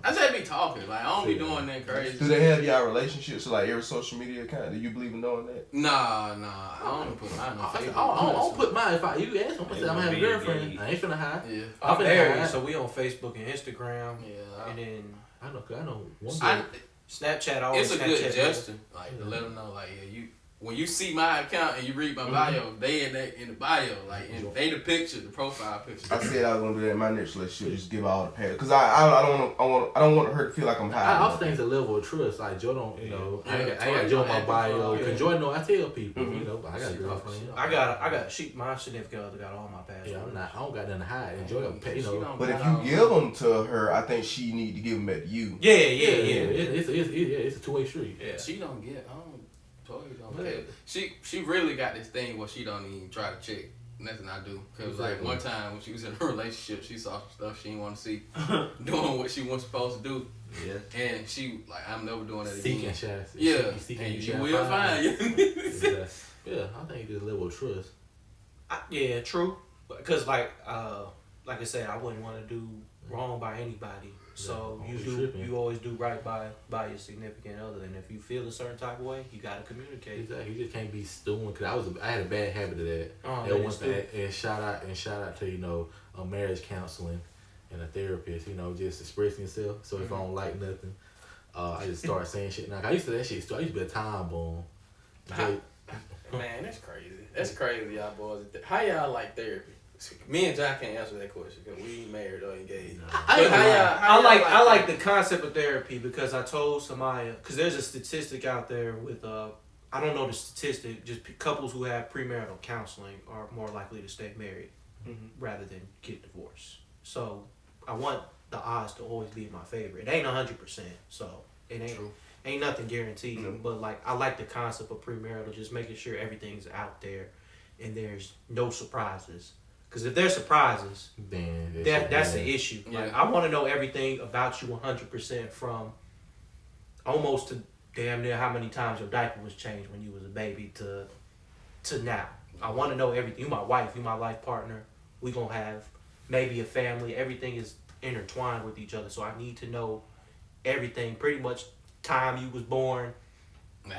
I just be talking. Like I don't be doing that crazy. do they have y'all relationships like every social media account? Do you believe in knowing that? Nah. I don't put mine on I Facebook. don't put mine. If you ask me, I'm gonna say I'm gonna have a Yeah. girlfriend. I ain't finna hide. Yeah. I'm finna married, hide. so we on Facebook and Instagram, Yeah. and then I know one I, girl. Snapchat. I always it's a Snapchat good gesture, like to let them know, like yeah, when you see my account and you read my bio, they in the bio, like and they the picture, the profile picture. I said I was gonna do that in my next relationship. Just give all the past, cause I don't want her to feel like I'm I hiding. also think it's a level of trust. Like Joe don't, I ain't got Joy Joe on don't my have bio. to- Cause Joy know I tell people, Mhm. but I got a girlfriend. my significant other got all my passwords. Yeah, I don't got nothing to hide. And Joy, She don't But if got you all give them to her, I think she need to give them back to you. Yeah. It's a two-way street. Yeah. She don't get. I don't. Toy don't Yeah. get. She really got this thing where she don't even try to check nothing I do. Cause like one time when she was in a relationship, she saw some stuff she didn't want to see, doing what she wasn't supposed to do. Yeah. And she like, I'm never doing that Seeking again. shots. Yeah, Seeking and you shall will find you. Yeah, I think it's a level of trust. Yeah, true. Because like I said, I wouldn't want to do wrong by anybody. So you always do right by your significant other. And if you feel a certain type of way, you gotta communicate. Exactly. You just can't be stewing. Cause I had a bad habit of that. Oh, That one thing. And shout out to a marriage counseling and a therapist. Just expressing yourself. So if I don't like nothing, I just start saying shit. Now I used to that shit. I used to be a time bomb. Man, that's crazy. That's crazy, y'all boys. How y'all like therapy? Me and John can't answer that question because we ain't married or engaged. I like the concept of therapy because I told Samaya, because there's a statistic out there with I don't know the statistic, just couples who have premarital counseling are more likely to stay married rather than get divorced. So I want the odds to always be in my favor. It ain't 100%, so it ain't True. Ain't nothing guaranteed. But like I like the concept of premarital, just making sure everything's out there and there's no surprises. Because if there's surprises, then that's the issue. Yeah. Like I want to know everything about you 100% from almost to damn near how many times your diaper was changed when you was a baby to now. I want to know everything. You my wife, you my life partner. We gonna have maybe a family. Everything is intertwined with each other. So I need to know everything. Pretty much time you was born,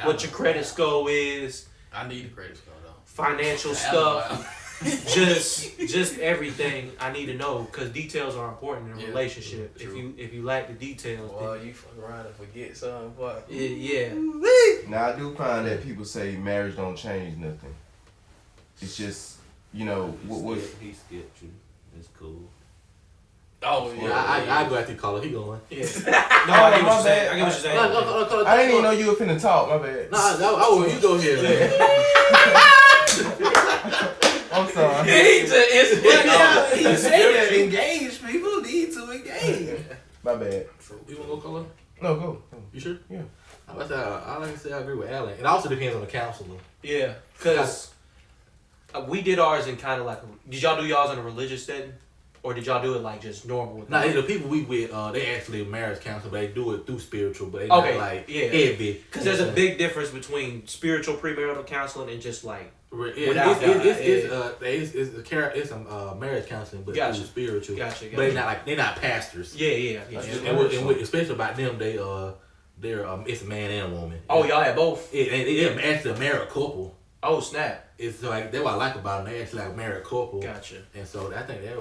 what your credit score is. I need a credit score though. Financial stuff. just everything I need to know because details are important in a relationship. If you lack the details, well, you fuck around and forget something. Boy. Yeah. Now I do find that people say marriage don't change nothing. It's just what He skipped you. It's cool. Oh yeah. I go after caller. He going. Yeah. No, I get what you're saying. I get what you're saying. I didn't even know you were finna talk. My bad. No, you go here, man. I'm sorry. He said that engaged people need to engage. My bad. You wanna go caller? No, go. You sure? Yeah. I like to say I agree with Alan. It also depends on the counselor. Yeah, because we did ours in kind of like. Did y'all do y'all's in a religious setting, or did y'all do it like just normal? Nah, the people we with, they actually marriage counsel, but they do it through spiritual, but they not like heavy. Because there's a big difference between spiritual premarital counseling and just like. It's marriage counseling, but through spiritual. Gotcha. But they're not pastors. Yeah. And especially about them, they're it's a man and a woman. Oh, y'all had both. They're actually a married couple. Oh snap! It's like that's what I like about them. They're actually like a married couple. Gotcha. And so I think that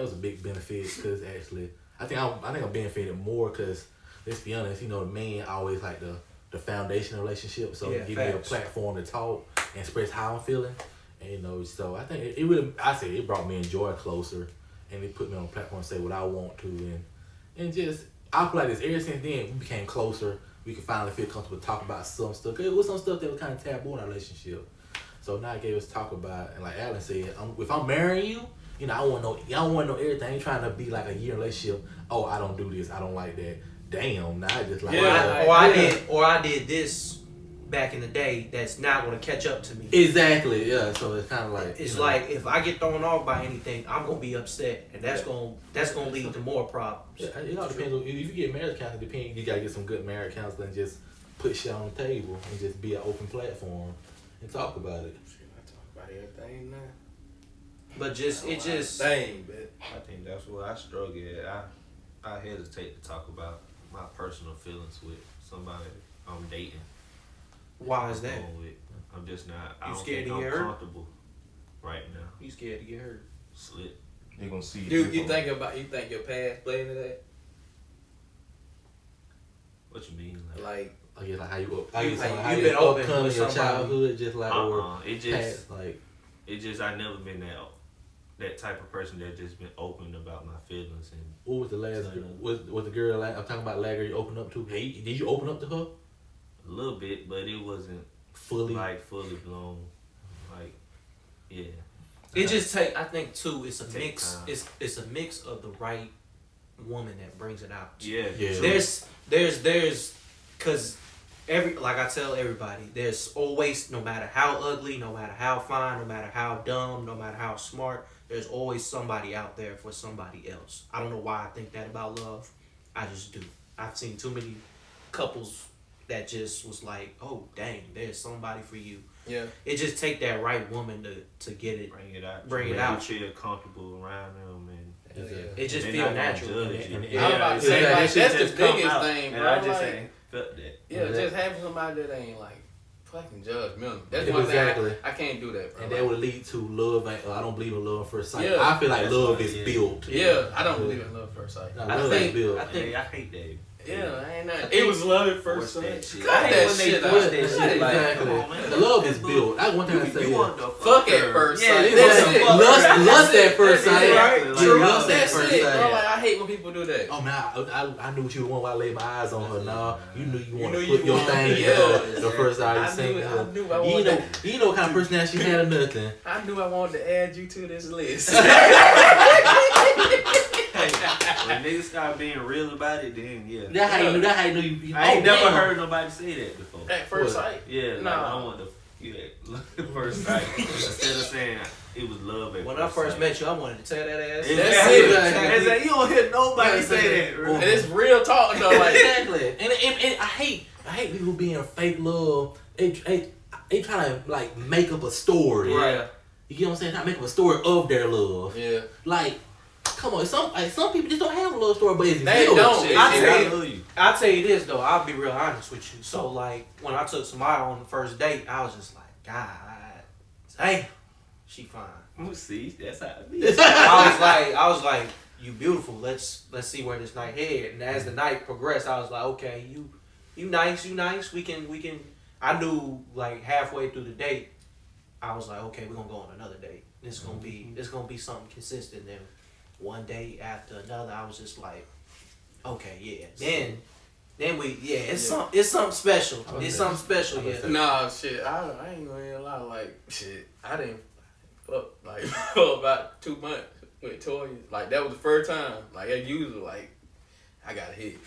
was a big benefit because actually I think I benefited more because let's be honest, the man always like the foundation of relationship. So it gives me a platform to talk and express how I'm feeling. And so I think it brought me and Joy closer, and it put me on a platform to say what I want to, and just I feel like this ever since then we became closer. We could finally feel comfortable to talk about some stuff. Cause it was some stuff that was kind of taboo in our relationship. So now it gave us talk about, and like Alan said, if I'm marrying you, I want to know. Y'all want to know everything. I ain't trying to be like a year relationship. Oh, I don't do this. I don't like that. Damn. Now I just like. I did this back in the day. That's not going to catch up to me. Exactly. Yeah. So it's kind of like. It's like if I get thrown off by anything, I'm gonna be upset, and that's gonna lead to more problems. Yeah, it all depends. If you get marriage counseling, you gotta get some good marriage counseling. And just put shit on the table and just be an open platform and talk about it. I talk about everything now. But thing, but I think that's where I struggle at. I hesitate to talk about my personal feelings with somebody I'm dating. Why is that? I'm just not. I You don't scared think to get I'm hurt? comfortable right now. You scared to get hurt? Slip. They're gonna see. Dude, you think your past played into that? What you mean? Like I guess like how you been open overcome with your somebody. childhood, just like it just I never been that type of person that just been open about my feelings and. What was the last? Was the girl I'm talking about? Last girl you opened up to? Hey, did you open up to her? A little bit, but it wasn't fully blown. Like, yeah. It just take. I think too. It's a mix. It's a mix of the right woman that brings it out. Yeah. There's, cause like I tell everybody, there's always, no matter how ugly, no matter how fine, no matter how dumb, no matter how smart, there's always somebody out there for somebody else. I don't know why I think that about love. I just do. I've seen too many couples that just was like, oh dang, there's somebody for you. Yeah. It just take that right woman to get it. Bring it out. Bring it out. You feel comfortable around them and It just they're feel not gonna natural. judge you. And- I was about to say, that like, shit that's the just come biggest out, thing, and bro. I just Like, ain't felt that. yeah, just having somebody that ain't like fucking judgmental. That's Yeah, one exactly. thing I can't do that, bro. And that would lead to love. I don't believe in love at first sight. Yeah. I feel like That's love why, is yeah. built. Yeah, I don't believe in love first sight. No, I love think- is built. I think- I hate that. Yeah, I ain't not. It was love at Force that shit. Cut I hate that when they shit force out. that Yeah, shit. Like, exactly. come on, man. The love is built. That's one thing I say. You want the Fuck at her. first Yeah, sight. you That's want it. the fuck Lust, her. lust at first That's sight. it, right? Yeah, True. lust at That's first it, sight. bro. Like, I hate when people do that. Oh man, I knew what you wanted when I laid my eyes on her. Now you knew you wanted knew to put you your wanted- thing in yeah. her the first time you I seen knew her. I You wanted know, that. you know what kind of personality she had or nothing. I knew I wanted to add you to this list. When niggas start being real about it, then yeah. That's how you knew. That's how you knew. You, I ain't oh, never damn. heard nobody say that before. At first What? sight. Yeah, like Nah. I want to you at first sight instead of saying it was love at When first I first sight. met you, I wanted to tear that ass. Exactly. That's it. That's it. You don't hear nobody say that. And it's real talk though. Like, Exactly. And I hate people being fake love. They try to like make up a story. Right. You get what I'm saying? Try to make up a story of their love. yeah. Like, come on, some people just don't have a love story, but it's They real. don't. Shit. I tell you- love you. I'll tell you this though, I'll be real honest with you. So like when I took somebody on the first date, I was just like, God, hey, she fine. We'll see. That's how it be. I was like, you beautiful. Let's see where this night head. And as the night progressed, I was like, okay, you nice. We can. I knew like halfway through the date, I was like, okay, we're gonna go on another date. This gonna be something consistent. Then one day after another, I was just like, okay, yeah. Then it's something special. Okay. It's something special. Yeah. Nah, shit. I ain't gonna lie. Like, shit. I didn't fuck like for about 2 months with Toya. Like that was the first time. Like as usual, like I got a hit.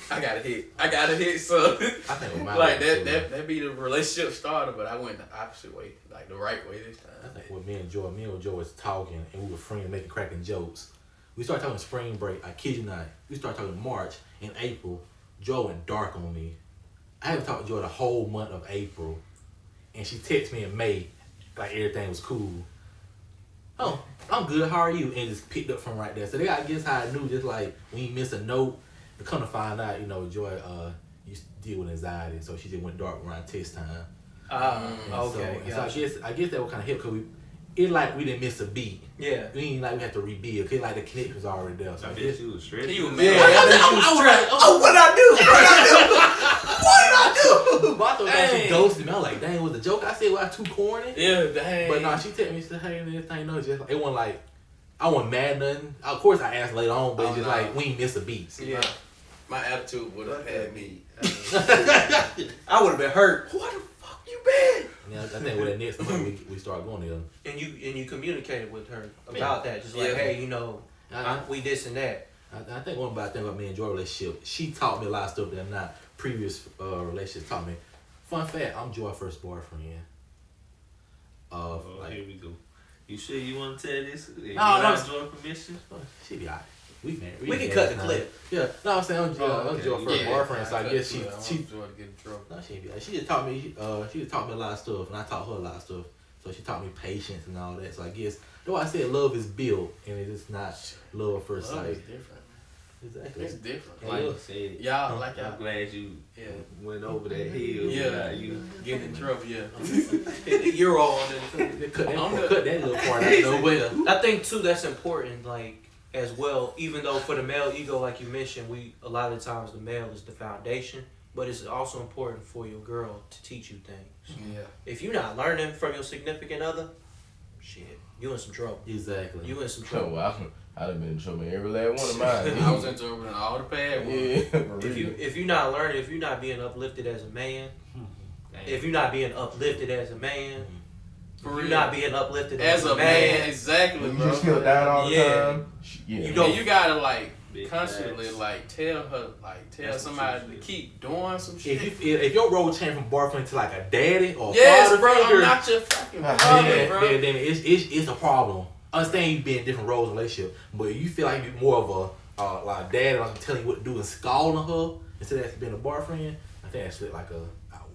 So I think with my like life, too, that be the relationship starter. But I went the opposite way, like the right way this I time. think with me and Joe was talking and we were friends making cracking jokes. We started talking spring break. I kid you not. We started talking March. In April, Joe went dark on me. I haven't talked to Joe the whole month of April, and she texted me in May, like everything was cool. Oh, I'm good. How are you? And just picked up from right there. So I guess how I knew, just like when you miss a note, to come to find out, Joy used to deal with anxiety, so she just went dark around test time. Okay. So I guess that would kind of help because we didn't miss a beat. Yeah. We ain't like we had to rebuild. Cause like the connection was already there. So I I bet guess. you was stressed. You Yeah, mad? I was like, oh, What I do? but I thought that she Dang. ghosted me. I was like, dang, was the joke I said was I too corny? Yeah, dang. But no, she texted me. She said, hey, this thing, no, just like, it wasn't like I wasn't mad nothing. Of course, I asked later on, but it's Oh, just no. like we ain't miss a beat. See, my attitude would have had me. I would have been hurt. What the fuck you been? Yeah, I think with that next month we start going there. And you communicated with her about that, just like, Yeah. hey, I, we this and that. I think one thing about me and Joy relationship, she taught me a lot of stuff that not previous relationships taught me. Fun fact, I'm Joy's first boyfriend. Oh, Like, here we go. You sure you want to tell this? You No, ask Joy permission? she be alright. We married. We can cut the clip. Yeah, no, I'm saying I'm okay. Joy's first Yeah, boyfriend, so I guess she get in trouble. no, she ain't be like, she just taught me a lot of stuff, and I taught her a lot of stuff. So she taught me patience and all that. So I guess that's why I said love is built, and it's just not love at first Love is sight. different. Exactly. It's different. Yeah. Like look. you said, Y'all, like I'm y'all. glad you Yeah. went over that hill. Yeah. without you. Getting in trouble, yeah. You're all on it. They cut I'm the- that little part out nowhere. I think too that's important, like as well. Even though for the male ego, like you mentioned, a lot of times the male is the foundation, but it's also important for your girl to teach you things. Yeah. If you're not learning from your significant other, shit, you in some trouble. Exactly. You in some Oh, trouble. well, I'd have been in trouble in every last one of mine. I was in trouble in all the bad ones. Yeah, for If real. you're not learning, if you're not being uplifted as a man, if you're not being uplifted as a man, For if real. you're not being uplifted As a man, exactly, You bro. just feel down all the Yeah. time. Yeah. You And don't- you gotta like constantly facts. like tell her, like tell That's somebody what to you keep doing some shit. If your role change from boyfriend to like a daddy or Yes, father bro. figure, I'm not your fucking Then- father, bro. then it's a problem. I understand you be in different roles in a relationship, but if you feel like you be more of a like a dad, like telling you what to do and scalding her instead of being a boyfriend, I think that's like a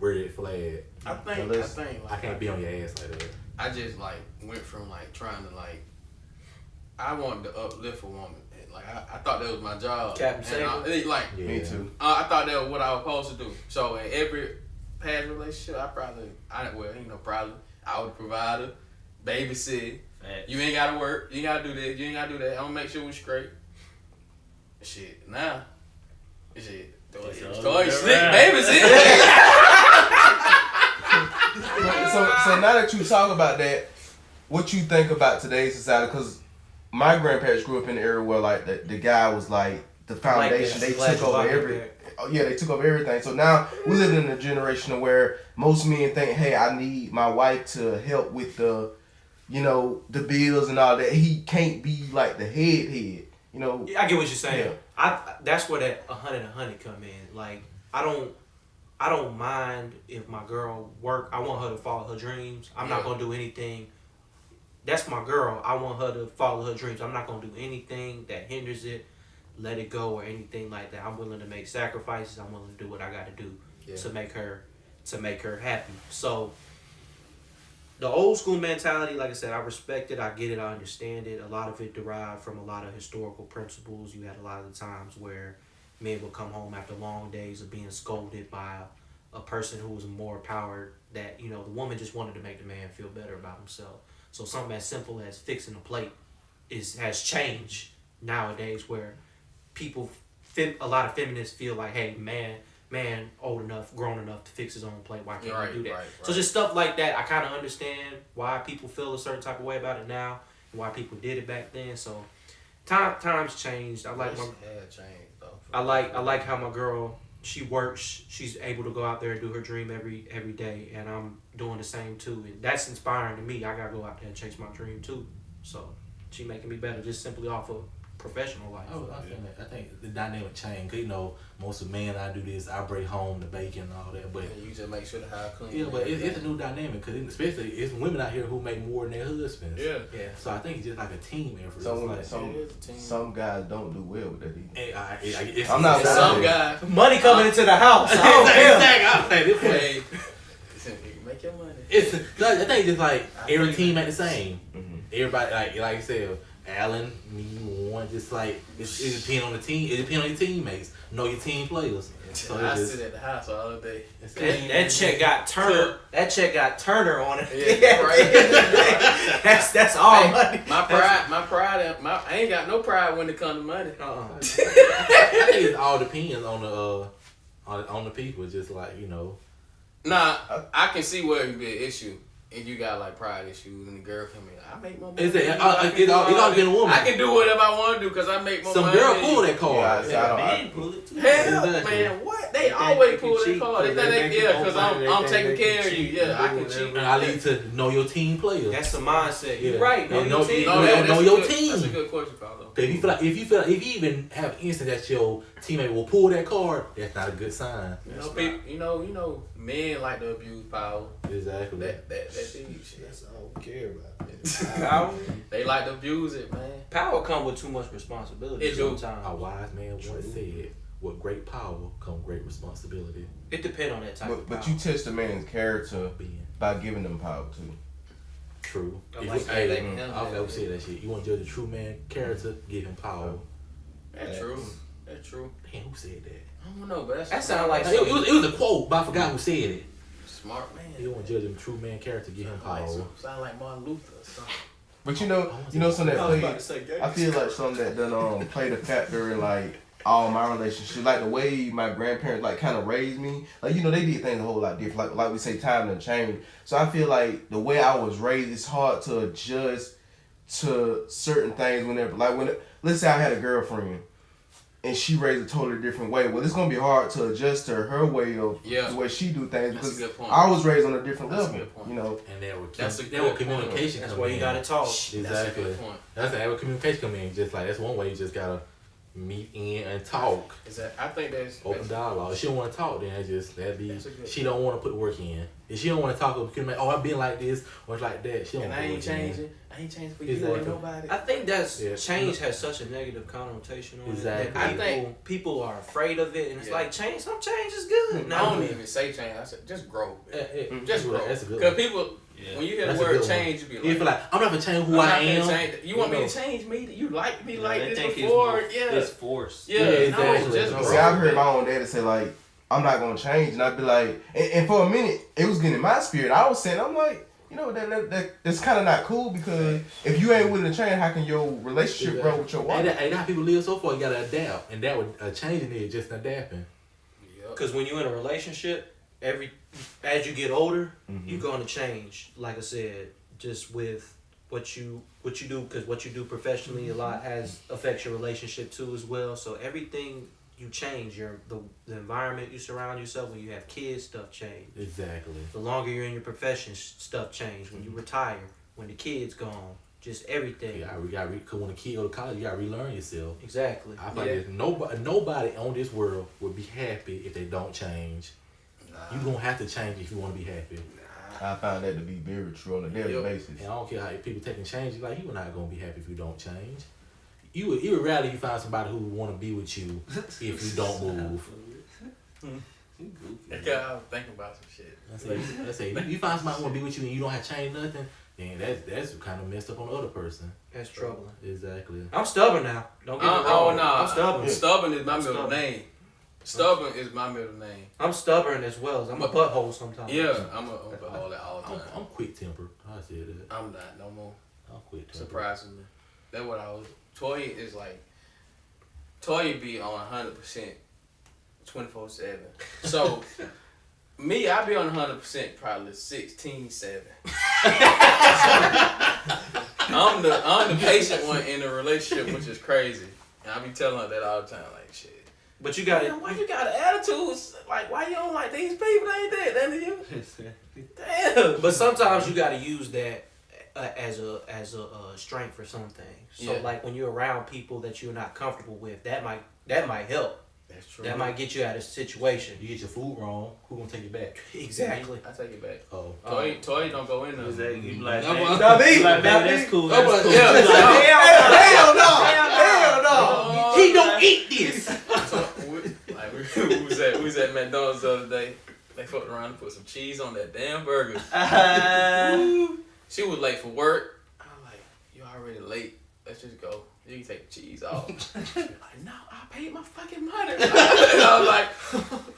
weird flag. I think I like, can't be on your ass like that. I just like went from like trying to like I wanted to uplift a woman. And, like I thought that was my job. Captain And Saber? like Yeah. Me too. I thought that was what I was supposed to do. So in every past relationship, I would provide her, babysit. Facts. You ain't gotta work. You ain't gotta do this. You ain't gotta do that. I'm gonna make sure we straight. Shit, now, shit. Toy slick babysit. So now that you talk about that, what you think about today's society? Because my grandparents grew up in the era where like the guy was like the foundation. that. They Glad took you over like every. that. Oh, yeah, they took over everything. So now we live in a generation where most men think, hey, I need my wife to help with the, the bills and all that. He can't be like the head. Yeah, I get what you're saying. Yeah. That's where that 100 come in. Like I don't mind if my girl work. I want her to follow her dreams. I'm not gonna do anything. That's my girl. I want her to follow her dreams. I'm not gonna do anything that hinders it. Let it go or anything like that. I'm willing to make sacrifices. I'm willing to do what I got to do to make her happy. So the old school mentality, like I said, I respect it. I get it. I understand it. A lot of it derived from a lot of historical principles. You had a lot of the times where men would come home after long days of being scolded by a person who was more empowered. That the woman just wanted to make the man feel better about himself. So something as simple as fixing a plate has changed nowadays, where a lot of feminists feel like, hey, man old enough, grown enough to fix his own plate. Why can't he do that? Right. So just stuff like that. I kind of understand why people feel a certain type of way about it now, and why people did it back then. So times changed. I like how my girl, she works. She's able to go out there and do her dream every day, and I'm doing the same too. And that's inspiring to me. I gotta go out there and chase my dream too. So she making me better just simply off of professional life. I think the dynamic change. 'Cause, most of men, I do this. I bring home the bacon and all that. But And you just make sure the house clean. yeah, but it's a new dynamic. Because especially it's women out here who make more than their husbands. Yeah. So I think it's just like a team effort. Some guys don't do well with that either. I'm not Some guys. Money coming into the house. Hey, make your money. I think it's just like every team ain't the same. Mm-hmm. Everybody like you said, Allen, me, one, just like it depends on the team. It depends on your teammates. Know your team players. So I it's sit at the house all day. That check got Turner. That check got Turner on it. Yeah, right. That's all money. My pride. I ain't got no pride when it comes to money. I think it all depends on the people. Just like Nah, I can see where it would be an issue. If you got like pride issues and the girl come in, I make more money. It all depends on the woman. I can do whatever I want to do because I make more Some money. girl pull that card. Man, pull it too. Hell, Exactly. man, what? They They always think pull you that cheat card. They 'cause think they make because you I'm they taking think you care of you. cheat Yeah, I and can do cheat. And I need to know your team players. That's the mindset. Yeah. You're right. Know And your know- team. know- that's know a your good- team. That's a good question, Paulo. If you even have an instant that your teammate will pull that card, that's not a good sign. You know, men like to abuse power. Exactly. That thing shit. That's all we care about. Power. They like to abuse it, man. Power come with too much responsibility. It do. Sometimes. A wise man once said, "With great power come great responsibility." It depends on that type of But power. you test a man's character Being by giving them power too. true. I If like you- that. hey, They can handle I that. always say that shit. You want to judge a true man character, give him power. That's true. That's true. Damn, who said that? I don't know, but that's That sound like It was a quote, but I forgot who said it. smart man. You want to judge him true man character, give him power. Sound like Martin Luther or something. But some that play. I feel like some that done played a factor in like all my relationships, like the way my grandparents like kind of raised me. Like they did things a whole lot different. Like we say, time done changed. So I feel like the way I was raised, it's hard to adjust to certain things whenever. Like let's say I had a girlfriend and she raised a totally different way. Well, it's gonna be hard to adjust to her way of the way she do things That's a because good point. I was raised on a different That's a level. good point. And That's a there good were point. communication. That's come why you in. gotta talk. That's a Exactly. good point. That's where communication come in. Just like that's one way you just gotta meet in and talk. I think that's Open dialogue. If she don't want to talk, then that'd be. That's a good She don't want to put work in. If she don't want to talk, because like, I've been like this or it's like that. She don't. and put I ain't work in. changing. I ain't changing for you Exactly. or nobody. I think that's Yeah. change has such a negative connotation on Exactly. it. That I think- people are afraid of it, and it's Yeah. like change. Some change is good. I don't even say change. I said just grow. Just grow. That's a good Because one. people, Yeah. when you hear That's the a word good one. change, you be You feel like, like I'm not gonna change who I'm I not am. gonna change. You want me know. to change me? You like me Yeah, like they this think before? it's Yeah. It's forced. Yeah, Yeah, no, exactly. just grow. See, I've heard my own daddy say like, I'm not gonna change, and I'd be like, and for a minute, it was getting in my spirit. I was saying, I'm like, you know, that's kind of not cool because if you ain't willing to change, how can your relationship grow with your wife? And how people live so far, you gotta adapt, and that would changing it just adapting. Yep. Because when you're in a relationship, as you get older, Mm-hmm. you're gonna change. Like I said, just with what you do, because what you do professionally a lot affects your relationship too as well. So everything you change, the environment you surround yourself. When you have kids, stuff change. Exactly. The longer you're in your profession, stuff change. When you retire, when the kid's gone, just everything. Cause when a kid go to college, you gotta relearn yourself. Exactly. I feel like nobody on this world would be happy if they don't change. You gonna have to change if you want to be happy. I found that to be very true on a daily basis. And I don't care how people taking change. Like you are not gonna be happy if you don't change. You would rather you find somebody who would want to be with you if you don't move. I was thinking about some shit. I say you find somebody who want to be with you and you don't have to change nothing. Then that's kind of messed up on the other person. That's troubling. Exactly. I'm stubborn now. Don't get me wrong. Oh no, I'm stubborn. Stubborn is my middle Stubborn. name. Stubborn is my middle name. I'm stubborn as well. I'm a butthole sometimes. Yeah, I'm all that all the time. I'm quick tempered. I said that. I'm not no more. I'm quick tempered. Surprisingly, that's what I was. Toya is like. Toya be on 100%, 24/7. So. Me, I be on 100% probably 16/7. I'm the patient one in a relationship, which is crazy. And I be telling her that all the time, like shit. But you got it. Why you got an attitude? Like why you don't like these people? They ain't that to you. Damn. But sometimes you got to use that as a strength for some things. So Yeah. like when you're around people that you're not comfortable with, that might help. That's true. That might get you out of a situation. You get your food wrong, who gonna take it back? Exactly. I take it back. Oh. Toy don't go in there. Is that you like? That Hey, was- nah, me. like, Not baby, me. that's cool. That That's was- cool. yeah, She's like, Hell no! Hell no! He don't eat this. So, we was at McDonald's the other day. They fucked around and put some cheese on that damn burger. She was late for work. I was like, you already late. Let's just go. You can take the cheese off. She's like, no, I paid my fucking money. And I was like,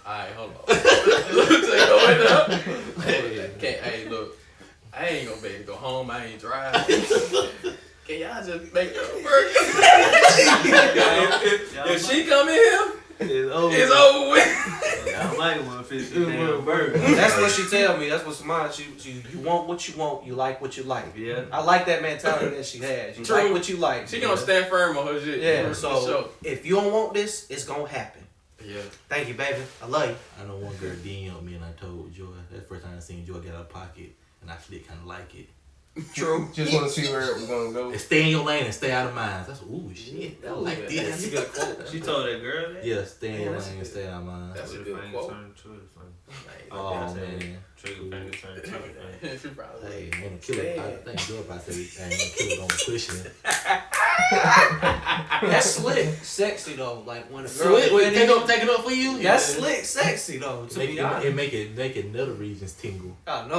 alright, hold on. So go in there. Hey, look, I ain't gonna be able to go home. I ain't drive. Can y'all just make a burger? if she come in here, It's over. it's over with. I might want to finish the damn burger. That's what she tell me. That's what's mine. You want what you want. You like what you like. Yeah. I like that mentality that she has. You True. like what you like. She gonna stand firm on her shit. Yeah. For So sure. if you don't want this, it's gonna happen. Yeah. Thank you, baby. I love you. I know one girl DM'd me and I told Joy, that's the first time I seen Joy get out of pocket, and I actually kind of like it. True. Just want to see where we're gonna go. And stay in your lane and stay out of mine. That's ooh shit. I like That's this. a good quote. She told that girl that? Yeah, stay in your that's lane and stay out of mine. That's a Trigger good finger quote. turn trigger finger. Oh man. Trigger finger turn trigger finger. She probably Hey, man, the killer. I think Joy about to say, man, the killer gonna push me. That's slick, sexy though. Like when a girl Slick, wait, defending take it up for you. you, that's slick, sexy though. To be honest, It make it nether regions tingle. I know.